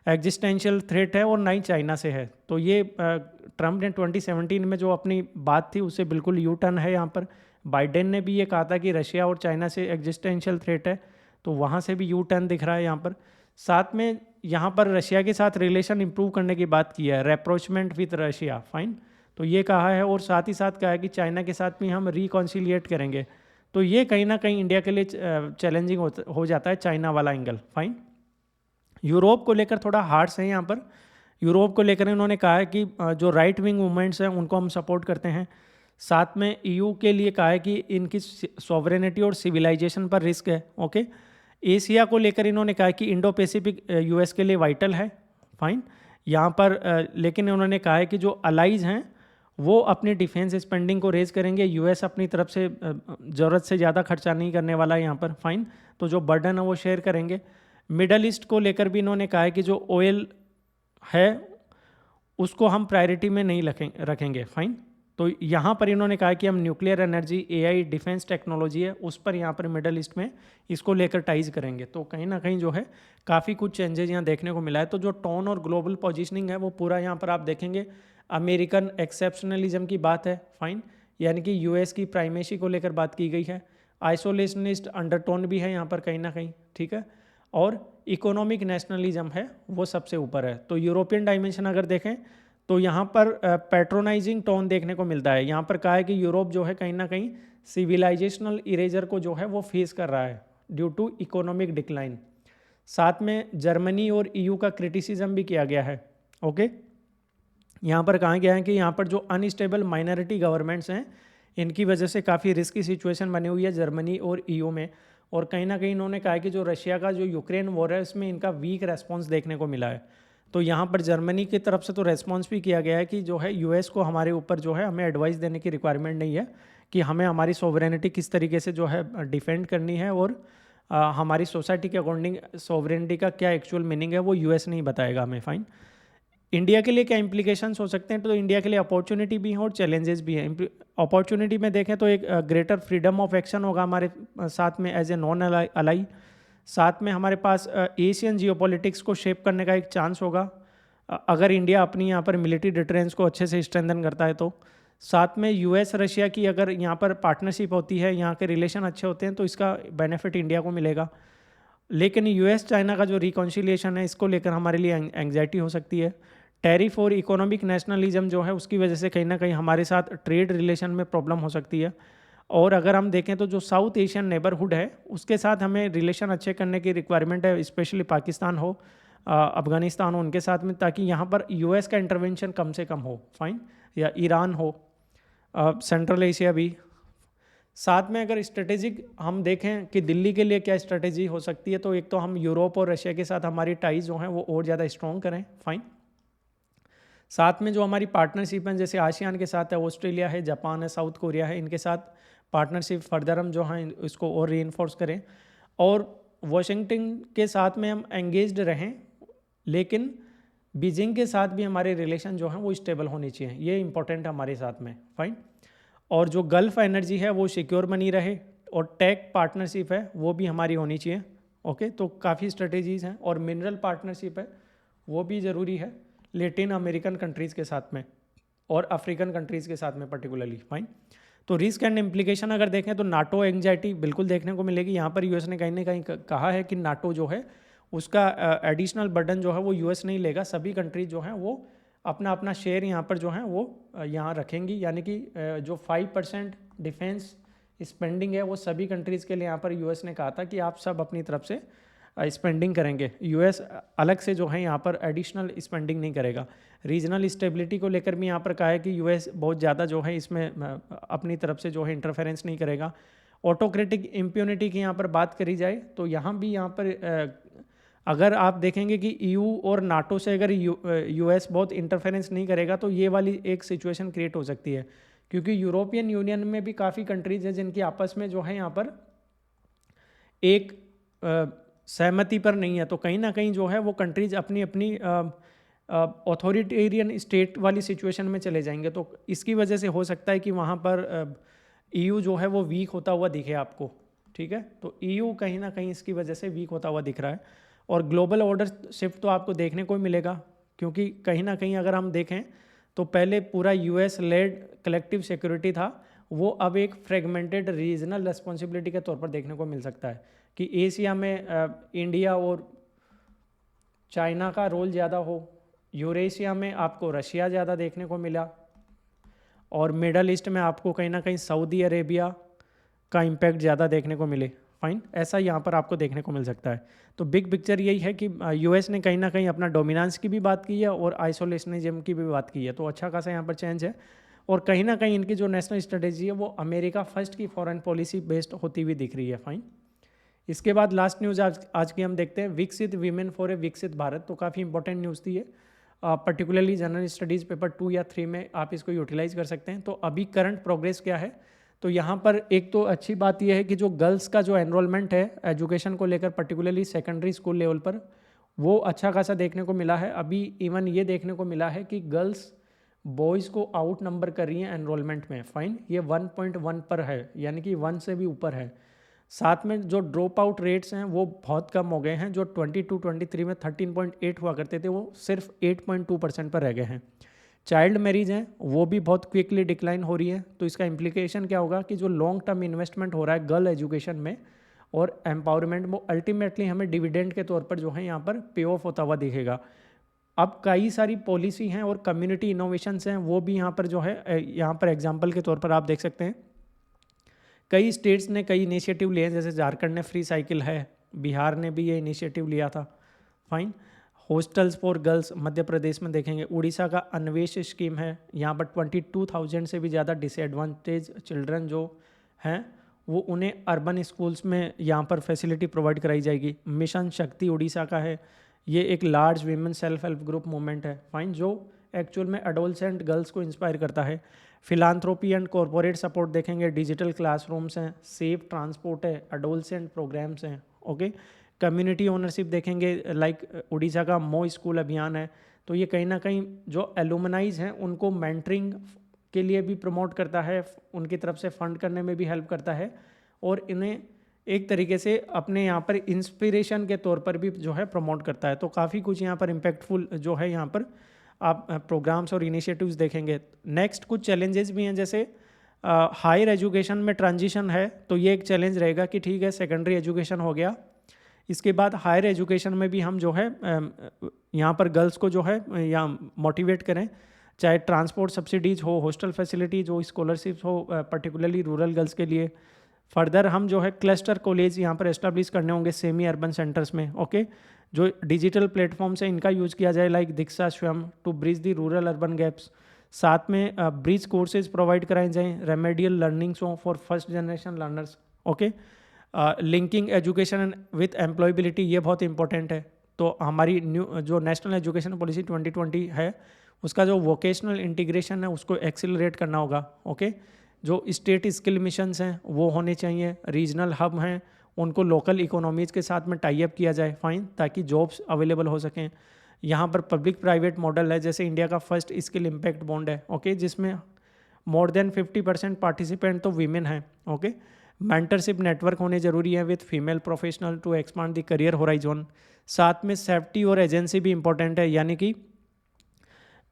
एग्जिस्टेंशियल थ्रेट है और ना ही चाइना से है। तो ये ट्रंप ने 2017 में जो अपनी बात थी उससे बिल्कुल यू टर्न है यहाँ पर। बाइडेन ने भी ये कहा था कि रशिया और चाइना से एग्जिस्टेंशियल थ्रेट है, तो वहाँ से भी यू टर्न दिख रहा है यहाँ पर। साथ में यहाँ पर रशिया के साथ रिलेशन इंप्रूव करने की बात की है, रेप्रोचमेंट विथ रशिया, फाइन। तो ये कहा है और साथ ही साथ कहा है कि चाइना के साथ भी हम रिकॉन्सिलिएट करेंगे। तो ये कहीं ना कहीं इंडिया के लिए चैलेंजिंग हो जाता है चाइना वाला एंगल, फाइन। यूरोप को लेकर थोड़ा हार्ड्स है यहाँ पर। यूरोप को लेकर इन्होंने कहा है कि जो राइट विंग मूवमेंट्स हैं उनको हम सपोर्ट करते हैं। साथ में ईयू के लिए कहा है कि इनकी सॉवरेनिटी और सिविलाइजेशन पर रिस्क है, ओके। एशिया को लेकर इन्होंने कहा कि इंडो पैसिफिक यूएस के लिए वाइटल है, फाइन। यहाँ पर लेकिन उन्होंने कहा है कि जो अलाइज हैं वो अपनी डिफेंस स्पेंडिंग को रेज करेंगे, यूएस अपनी तरफ से ज़रूरत से ज़्यादा खर्चा नहीं करने वाला है यहाँ पर, फाइन। तो जो बर्डन है वो शेयर करेंगे। मिडल ईस्ट को लेकर भी इन्होंने कहा है कि जो ऑयल है उसको हम प्रायोरिटी में नहीं रखेंगे, फाइन। तो यहाँ पर इन्होंने कहा कि हम nuclear energy, AI, defence technology है उस पर यहाँ पर मिडल ईस्ट में इसको लेकर टाइज करेंगे। तो कहीं ना कहीं जो है काफ़ी कुछ चेंजेस यहाँ देखने को मिला है। तो जो टोन और ग्लोबल पोजीशनिंग है वो पूरा यहाँ पर आप देखेंगे अमेरिकन एक्सेप्शनलिज्म की बात है, फाइन। यानी कि यूएस की प्राइमेसी को लेकर बात की गई है। आइसोलेशनिस्ट अंडरटोन भी है यहाँ पर कहीं ना कहीं, ठीक है। और इकोनॉमिक नेशनलिज्म है वो सबसे ऊपर है। तो यूरोपियन डायमेंशन अगर देखें तो यहाँ पर पैट्रोनाइजिंग टोन देखने को मिलता है। यहाँ पर कहा है कि यूरोप जो है कहीं ना कहीं सिविलाइजेशनल इरेजर को जो है वो फेस कर रहा है ड्यू टू इकोनॉमिक डिक्लाइन। साथ में जर्मनी और ईयू का क्रिटिसिज्म भी किया गया है, ओके। यहाँ पर कहा गया है कि यहाँ पर जो अनस्टेबल माइनॉरिटी गवर्नमेंट्स हैं इनकी वजह से काफ़ी रिस्की सिचुएशन बनी हुई है जर्मनी और ईयू में। और कहीं ना कहीं इन्होंने कहा है कि जो रशिया का जो यूक्रेन वॉर है उसमें इनका वीक रेस्पॉन्स देखने को मिला है। तो यहाँ पर जर्मनी की तरफ से तो रेस्पॉन्स भी किया गया है कि जो है यूएस को हमारे ऊपर जो है हमें एडवाइस देने की रिक्वायरमेंट नहीं है कि हमें हमारी सोवरेनिटी किस तरीके से जो है डिफेंड करनी है, और हमारी सोसाइटी के अकॉर्डिंग सोवरेनिटी का क्या एक्चुअल मीनिंग है वो यूएस नहीं बताएगा हमें, फाइन। इंडिया के लिए क्या इम्प्लीकेशंस हो सकते हैं, तो इंडिया के लिए अपॉर्चुनिटी भी हैं और चैलेंजेस भी हैं। अपॉर्चुनिटी में देखें तो एक ग्रेटर फ्रीडम ऑफ एक्शन होगा हमारे साथ में एज ए नॉन अलाई। साथ में हमारे पास एशियन जियोपॉलिटिक्स को शेप करने का एक चांस होगा अगर इंडिया अपनी यहाँ पर मिलिट्री डिटरेंस को अच्छे से स्ट्रेंथन करता है तो। साथ में यूएस रशिया की अगर यहाँ पर पार्टनरशिप होती है, यहाँ के रिलेशन अच्छे होते हैं, तो इसका बेनिफिट इंडिया को मिलेगा। लेकिन यूएस चाइना का जो रिकॉन्सिलिएशन है, इसको लेकर हमारे लिए एंग्जाइटी हो सकती है। टैरिफ और इकोनॉमिक नेशनलिज्म जो है उसकी वजह से कहीं ना कहीं हमारे साथ ट्रेड रिलेशन में प्रॉब्लम हो सकती है। और अगर हम देखें तो जो साउथ एशियन नेबरहुड है उसके साथ हमें रिलेशन अच्छे करने की रिक्वायरमेंट है, स्पेशली पाकिस्तान हो, अफ़गानिस्तान हो, उनके साथ में, ताकि यहाँ पर यूएस का इंटरवेंशन कम से कम हो, फाइन, या ईरान हो, सेंट्रल एशिया भी। साथ में अगर स्ट्रेटेजिक हम देखें कि दिल्ली के लिए क्या स्ट्रेटेजी हो सकती है, तो एक तो हम यूरोप और रशिया के साथ हमारी टाइज जो हैं वो और ज़्यादा स्ट्रॉन्ग करें, फाइन। साथ में जो हमारी पार्टनरशिप हैं, जैसे आसियान के साथ है, ऑस्ट्रेलिया है, जापान है, साउथ कोरिया है, इनके साथ पार्टनरशिप फर्दर हम जो हैं इसको और रीइंफोर्स करें। और वाशिंगटन के साथ में हम एंगेज्ड रहें, लेकिन बीजिंग के साथ भी हमारे रिलेशन जो हैं वो स्टेबल होनी चाहिए, ये इंपॉर्टेंट है हमारे साथ में, फाइन। और जो गल्फ एनर्जी है वो सिक्योर बनी रहे, और टेक पार्टनरशिप है वो भी हमारी होनी चाहिए, ओके। तो काफ़ी स्ट्रेटेजीज़ हैं, और मिनरल पार्टनरशिप है वो भी ज़रूरी है लेटिन अमेरिकन कंट्रीज़ के साथ में और अफ्रीकन कंट्रीज़ के साथ में पर्टिकुलरली, फाइन। तो रिस्क एंड इम्प्लीकेशन अगर देखें तो नाटो एंग्जाइटी बिल्कुल देखने को मिलेगी। यहाँ पर यूएस ने कहीं ना कहीं कहा है कि नाटो जो है उसका एडिशनल बर्डन जो है वो यूएस नहीं लेगा, सभी कंट्रीज जो हैं वो अपना अपना शेयर यहाँ पर जो है वो यहाँ रखेंगी, यानी कि जो 5% डिफेंस स्पेंडिंग है वो सभी कंट्रीज़ के लिए यहाँ पर यूएस ने कहा था कि आप सब अपनी तरफ से स्पेंडिंग करेंगे, यूएस अलग से जो है यहाँ पर एडिशनल स्पेंडिंग नहीं करेगा। रीजनल स्टेबिलिटी को लेकर भी यहाँ पर कहा है कि यूएस बहुत ज़्यादा जो है इसमें अपनी तरफ से जो है इंटरफेरेंस नहीं करेगा। ऑटोक्रेटिक इम्प्यूनिटी की यहाँ पर बात करी जाए तो यहाँ भी यहाँ पर अगर आप देखेंगे कि ईयू और नाटो से अगर यूएस बहुत इंटरफेरेंस नहीं करेगा तो ये वाली एक सिचुएशन क्रिएट हो सकती है, क्योंकि यूरोपियन यूनियन में भी काफ़ी कंट्रीज हैं जिनकी आपस में जो है यहाँ पर एक सहमति पर नहीं है, तो कहीं ना कहीं जो है वो कंट्रीज अपनी अपनी ऑथोरिटेरियन स्टेट वाली सिचुएशन में चले जाएंगे। तो इसकी वजह से हो सकता है कि वहाँ पर ईयू जो है वो वीक होता हुआ दिखे आपको, ठीक है। तो ईयू कहीं ना कहीं इसकी वजह से वीक होता हुआ दिख रहा है। और ग्लोबल ऑर्डर शिफ्ट तो आपको देखने को मिलेगा, क्योंकि कहीं ना कहीं अगर हम देखें तो पहले पूरा यूएस लेड कलेक्टिव सिक्योरिटी था, वो अब एक फ्रेगमेंटेड रीजनल रिस्पॉन्सिबिलिटी के तौर पर देखने को मिल सकता है कि एशिया में इंडिया और चाइना का रोल ज़्यादा हो, यूरेशिया में आपको रशिया ज़्यादा देखने को मिला, और मिडल ईस्ट में आपको कहीं ना कहीं सऊदी अरेबिया का इम्पैक्ट ज़्यादा देखने को मिले, फाइन। ऐसा यहाँ पर आपको देखने को मिल सकता है। तो बिग पिक्चर यही है कि यूएस ने कहीं ना कहीं अपना डोमिनेंस की भी बात की है और आइसोलेशनिज्म की भी बात की है, तो अच्छा खासा यहाँ पर चेंज है। और कहीं ना कहीं इनकी जो नेशनल स्ट्रेटेजी है वो अमेरिका फर्स्ट की फॉरेन पॉलिसी बेस्ड होती हुई दिख रही है, फाइन। इसके बाद लास्ट न्यूज़ आज की हम देखते हैं, विकसित वीमेन फॉर ए विकसित भारत। तो काफ़ी इंपॉर्टेंट न्यूज़ थी ये, पर्टिकुलरली जनरल स्टडीज़ पेपर 2 या 3 में आप इसको यूटिलाइज कर सकते हैं। तो अभी करंट प्रोग्रेस क्या है, तो यहाँ पर एक तो अच्छी बात यह है कि जो गर्ल्स का जो एनरोलमेंट है एजुकेशन को लेकर, पर्टिकुलरली सेकेंडरी स्कूल लेवल पर, वो अच्छा खासा देखने को मिला है। अभी इवन ये देखने को मिला है कि गर्ल्स बॉयज़ को आउट नंबर कर रही हैं एनरोलमेंट में, फाइन। ये 1.1 पर है, यानी कि 1 से भी ऊपर है। साथ में जो ड्रॉप आउट रेट्स हैं वो बहुत कम हो गए हैं, जो 22-23 में 13.8 हुआ करते थे वो सिर्फ 8.2% पर रह गए हैं। चाइल्ड मैरिज हैं वो भी बहुत क्विकली डिक्लाइन हो रही है। तो इसका इम्प्लीकेशन क्या होगा कि जो लॉन्ग टर्म इन्वेस्टमेंट हो रहा है गर्ल एजुकेशन में और एम्पावरमेंट, वो अल्टीमेटली हमें डिविडेंड के तौर पर जो है यहाँ पर पे ऑफ होता हुआ दिखेगा। अब कई सारी पॉलिसी हैं और कम्युनिटी इनोवेशंस हैं, वो भी यहाँ पर जो है यहाँ पर एग्जाम्पल के तौर पर आप देख सकते हैं। कई स्टेट्स ने कई इनिशिएटिव लिए हैं, जैसे झारखंड ने फ्री साइकिल है, बिहार ने भी ये इनिशिएटिव लिया था, fine. Hostels for girls Madhya Pradesh में देखेंगे, उड़ीसा का अन्वेष स्कीम है, यहाँ पर 22,000 से भी ज़्यादा डिसएडवांटेज चिल्ड्रन जो हैं वो उन्हें अर्बन स्कूल्स में यहाँ पर फैसिलिटी प्रोवाइड कराई जाएगी। मिशन शक्ति उड़ीसा का है, ये एक large women self help group movement है, फाइन, जो एक्चुअल में एडोलसेंट गर्ल्स को इंस्पायर करता है। फिलांथ्रोपी एंड कॉरपोरेट सपोर्ट देखेंगे, डिजिटल क्लासरूम्स हैं, सेफ ट्रांसपोर्ट है, एडोलसेंट प्रोग्राम्स हैं, ओके। कम्युनिटी ओनरशिप देखेंगे, लाइक उड़ीसा का मो स्कूल अभियान है। तो ये कहीं ना कहीं जो एलुमनाइज हैं उनको मेंटरिंग के लिए भी प्रमोट करता है, उनकी तरफ से फंड करने में भी हेल्प करता है, और इन्हें एक तरीके से अपने यहाँ पर इंस्पिरेशन के तौर पर भी जो है प्रमोट करता है। तो काफ़ी कुछ यहाँ पर इम्पैक्टफुल जो है यहाँ पर आप प्रोग्राम्स और इनिशिएटिव्स देखेंगे। नेक्स्ट कुछ चैलेंजेस भी हैं, जैसे हायर एजुकेशन में ट्रांजिशन है, तो ये एक चैलेंज रहेगा कि ठीक है सेकेंडरी एजुकेशन हो गया, इसके बाद हायर एजुकेशन में भी हम जो है यहाँ पर गर्ल्स को जो है या मोटिवेट करें, चाहे ट्रांसपोर्ट सब्सिडीज़ हो, हॉस्टल फैसिलिटीज़ हो, स्कॉलरशिप्स हो, पर्टिकुलरली रूरल गर्ल्स के लिए। फर्दर हम जो है क्लस्टर कॉलेज यहाँ पर एस्टेब्लिश करने होंगे सेमी अर्बन सेंटर्स में, ओके। जो डिजिटल प्लेटफॉर्म्स है इनका यूज़ किया जाए, like Diksha Swayam, to bridge the rural urban gaps. साथ में ब्रिज कोर्सेज प्रोवाइड कराए जाएँ, रेमेडियल लर्निंग्स हो for first generation learners, okay. Linking education with employability, ये बहुत इंपॉर्टेंट है। तो हमारी न्यू जो नेशनल एजुकेशन पॉलिसी 2020 है, उसका जो वोकेशनल इंटीग्रेशन है उसको एक्सिलरेट करना होगा, ओके। जो स्टेट स्किल मिशंस हैं वो होने चाहिए, रीजनल हब हैं उनको लोकल इकोनॉमीज़ के साथ में टाई अप किया जाए, फाइन, ताकि जॉब्स अवेलेबल हो सकें। यहाँ पर पब्लिक प्राइवेट मॉडल है, जैसे इंडिया का फर्स्ट स्किल इम्पैक्ट बॉन्ड है, ओके, जिसमें मोर देन 50% पार्टिसिपेंट तो वीमेन हैं, ओके। मेंटरशिप नेटवर्क होने ज़रूरी है with female professional to expand the career horizon. साथ में सेफ्टी और एजेंसी भी इंपॉर्टेंट है, यानी कि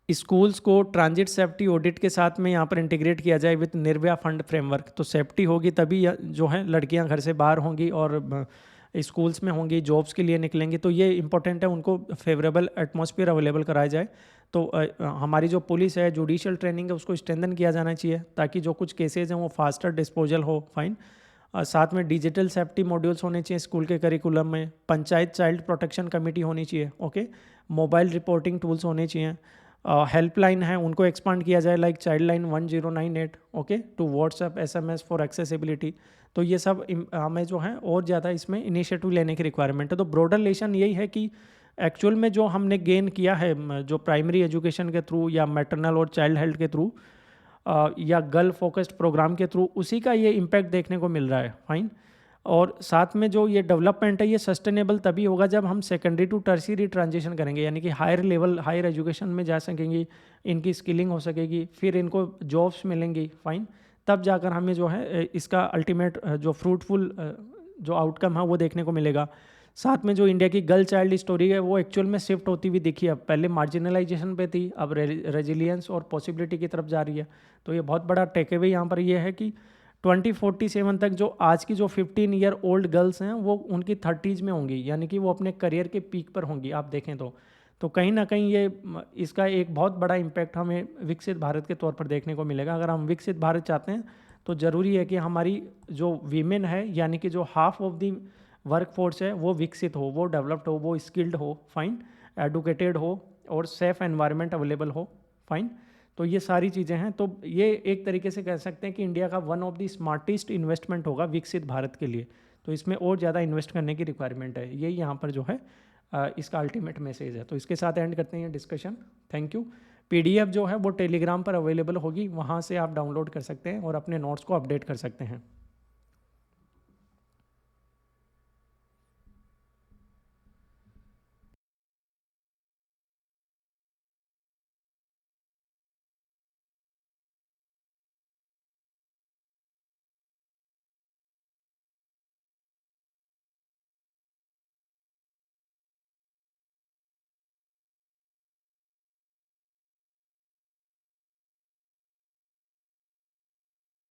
स्कूल्स को ट्रांजिट सेफ्टी ऑडिट के साथ में यहाँ पर इंटीग्रेट किया जाए विथ निर्भया फंड फ्रेमवर्क। तो सेफ्टी होगी तभी जो है लड़कियाँ घर से बाहर होंगी और स्कूल्स में होंगी, जॉब्स के लिए निकलेंगी। तो ये इंपॉर्टेंट है, उनको फेवरेबल एटमॉस्फेयर अवेलेबल कराया जाए। तो हमारी जो पुलिस है, जुडिशियल ट्रेनिंग है, उसको स्ट्रेंथन किया जाना चाहिए ताकि जो कुछ केसेज हैं वो फास्टर डिस्पोजल हो, फाइन। साथ में डिजिटल सेफ्टी मॉड्यूल्स होने चाहिए स्कूल के करिकुलम में। पंचायत चाइल्ड प्रोटेक्शन कमेटी होनी चाहिए, ओके। मोबाइल रिपोर्टिंग टूल्स होने चाहिए। हेल्पलाइन है उनको एक्सपांड किया जाए, like child line 1098, okay, to WhatsApp SMS for accessibility. तो ये सब हमें जो है और ज़्यादा इसमें इनिशिएटिव लेने की रिक्वायरमेंट है। तो ब्रॉडर लेशन यही है कि एक्चुअल में जो हमने गेन किया है जो प्राइमरी एजुकेशन के थ्रू या मैटरनल और चाइल्ड हेल्थ के थ्रू या गर्ल फोकस्ड प्रोग्राम के थ्रू, उसी का ये इम्पैक्ट देखने को मिल रहा है, फाइन। और साथ में जो ये डेवलपमेंट है ये सस्टेनेबल तभी होगा जब हम सेकेंडरी टू टर्शियरी ट्रांजिशन करेंगे, यानी कि हायर लेवल हायर एजुकेशन में जा सकेंगी, इनकी स्किलिंग हो सकेगी, फिर इनको जॉब्स मिलेंगी, फाइन। तब जाकर हमें जो है इसका अल्टीमेट जो फ्रूटफुल जो आउटकम है वो देखने को मिलेगा। साथ में जो इंडिया की गर्ल चाइल्ड स्टोरी है वो एक्चुअल में शिफ्ट होती हुई दिखी है। पहले मार्जिनलाइजेशन पे थी, अब रेजिलियंस और पॉसिबिलिटी की तरफ जा रही है। तो ये बहुत बड़ा टेक अवे यहाँ पर ये है कि 2047 तक जो आज की जो 15 ईयर ओल्ड गर्ल्स हैं वो उनकी 30s में होंगी, यानी कि वो अपने करियर के पीक पर होंगी, आप देखें तो कहीं ना कहीं ये इसका एक बहुत बड़ा इम्पैक्ट हमें विकसित भारत के तौर पर देखने को मिलेगा। अगर हम विकसित भारत चाहते हैं तो ज़रूरी है कि हमारी जो वीमेन है, यानी कि जो half of the work force है वो विकसित हो, वो डेवलप्ड हो, वो स्किल्ड हो, फाइन, एडुकेटेड हो और सेफ एनवायरनमेंट अवेलेबल हो, फाइन। तो ये सारी चीज़ें हैं। तो ये एक तरीके से कह सकते हैं कि इंडिया का one of the smartest investment होगा विकसित भारत के लिए। तो इसमें और ज़्यादा इन्वेस्ट करने की रिक्वायरमेंट है, यही यहाँ पर जो है इसका अल्टीमेट मैसेज है। तो इसके साथ एंड करते हैं डिस्कशन। Thank you. PDF जो है वो टेलीग्राम पर अवेलेबल होगी, वहाँ से आप डाउनलोड कर सकते हैं और अपने नोट्स को अपडेट कर सकते हैं।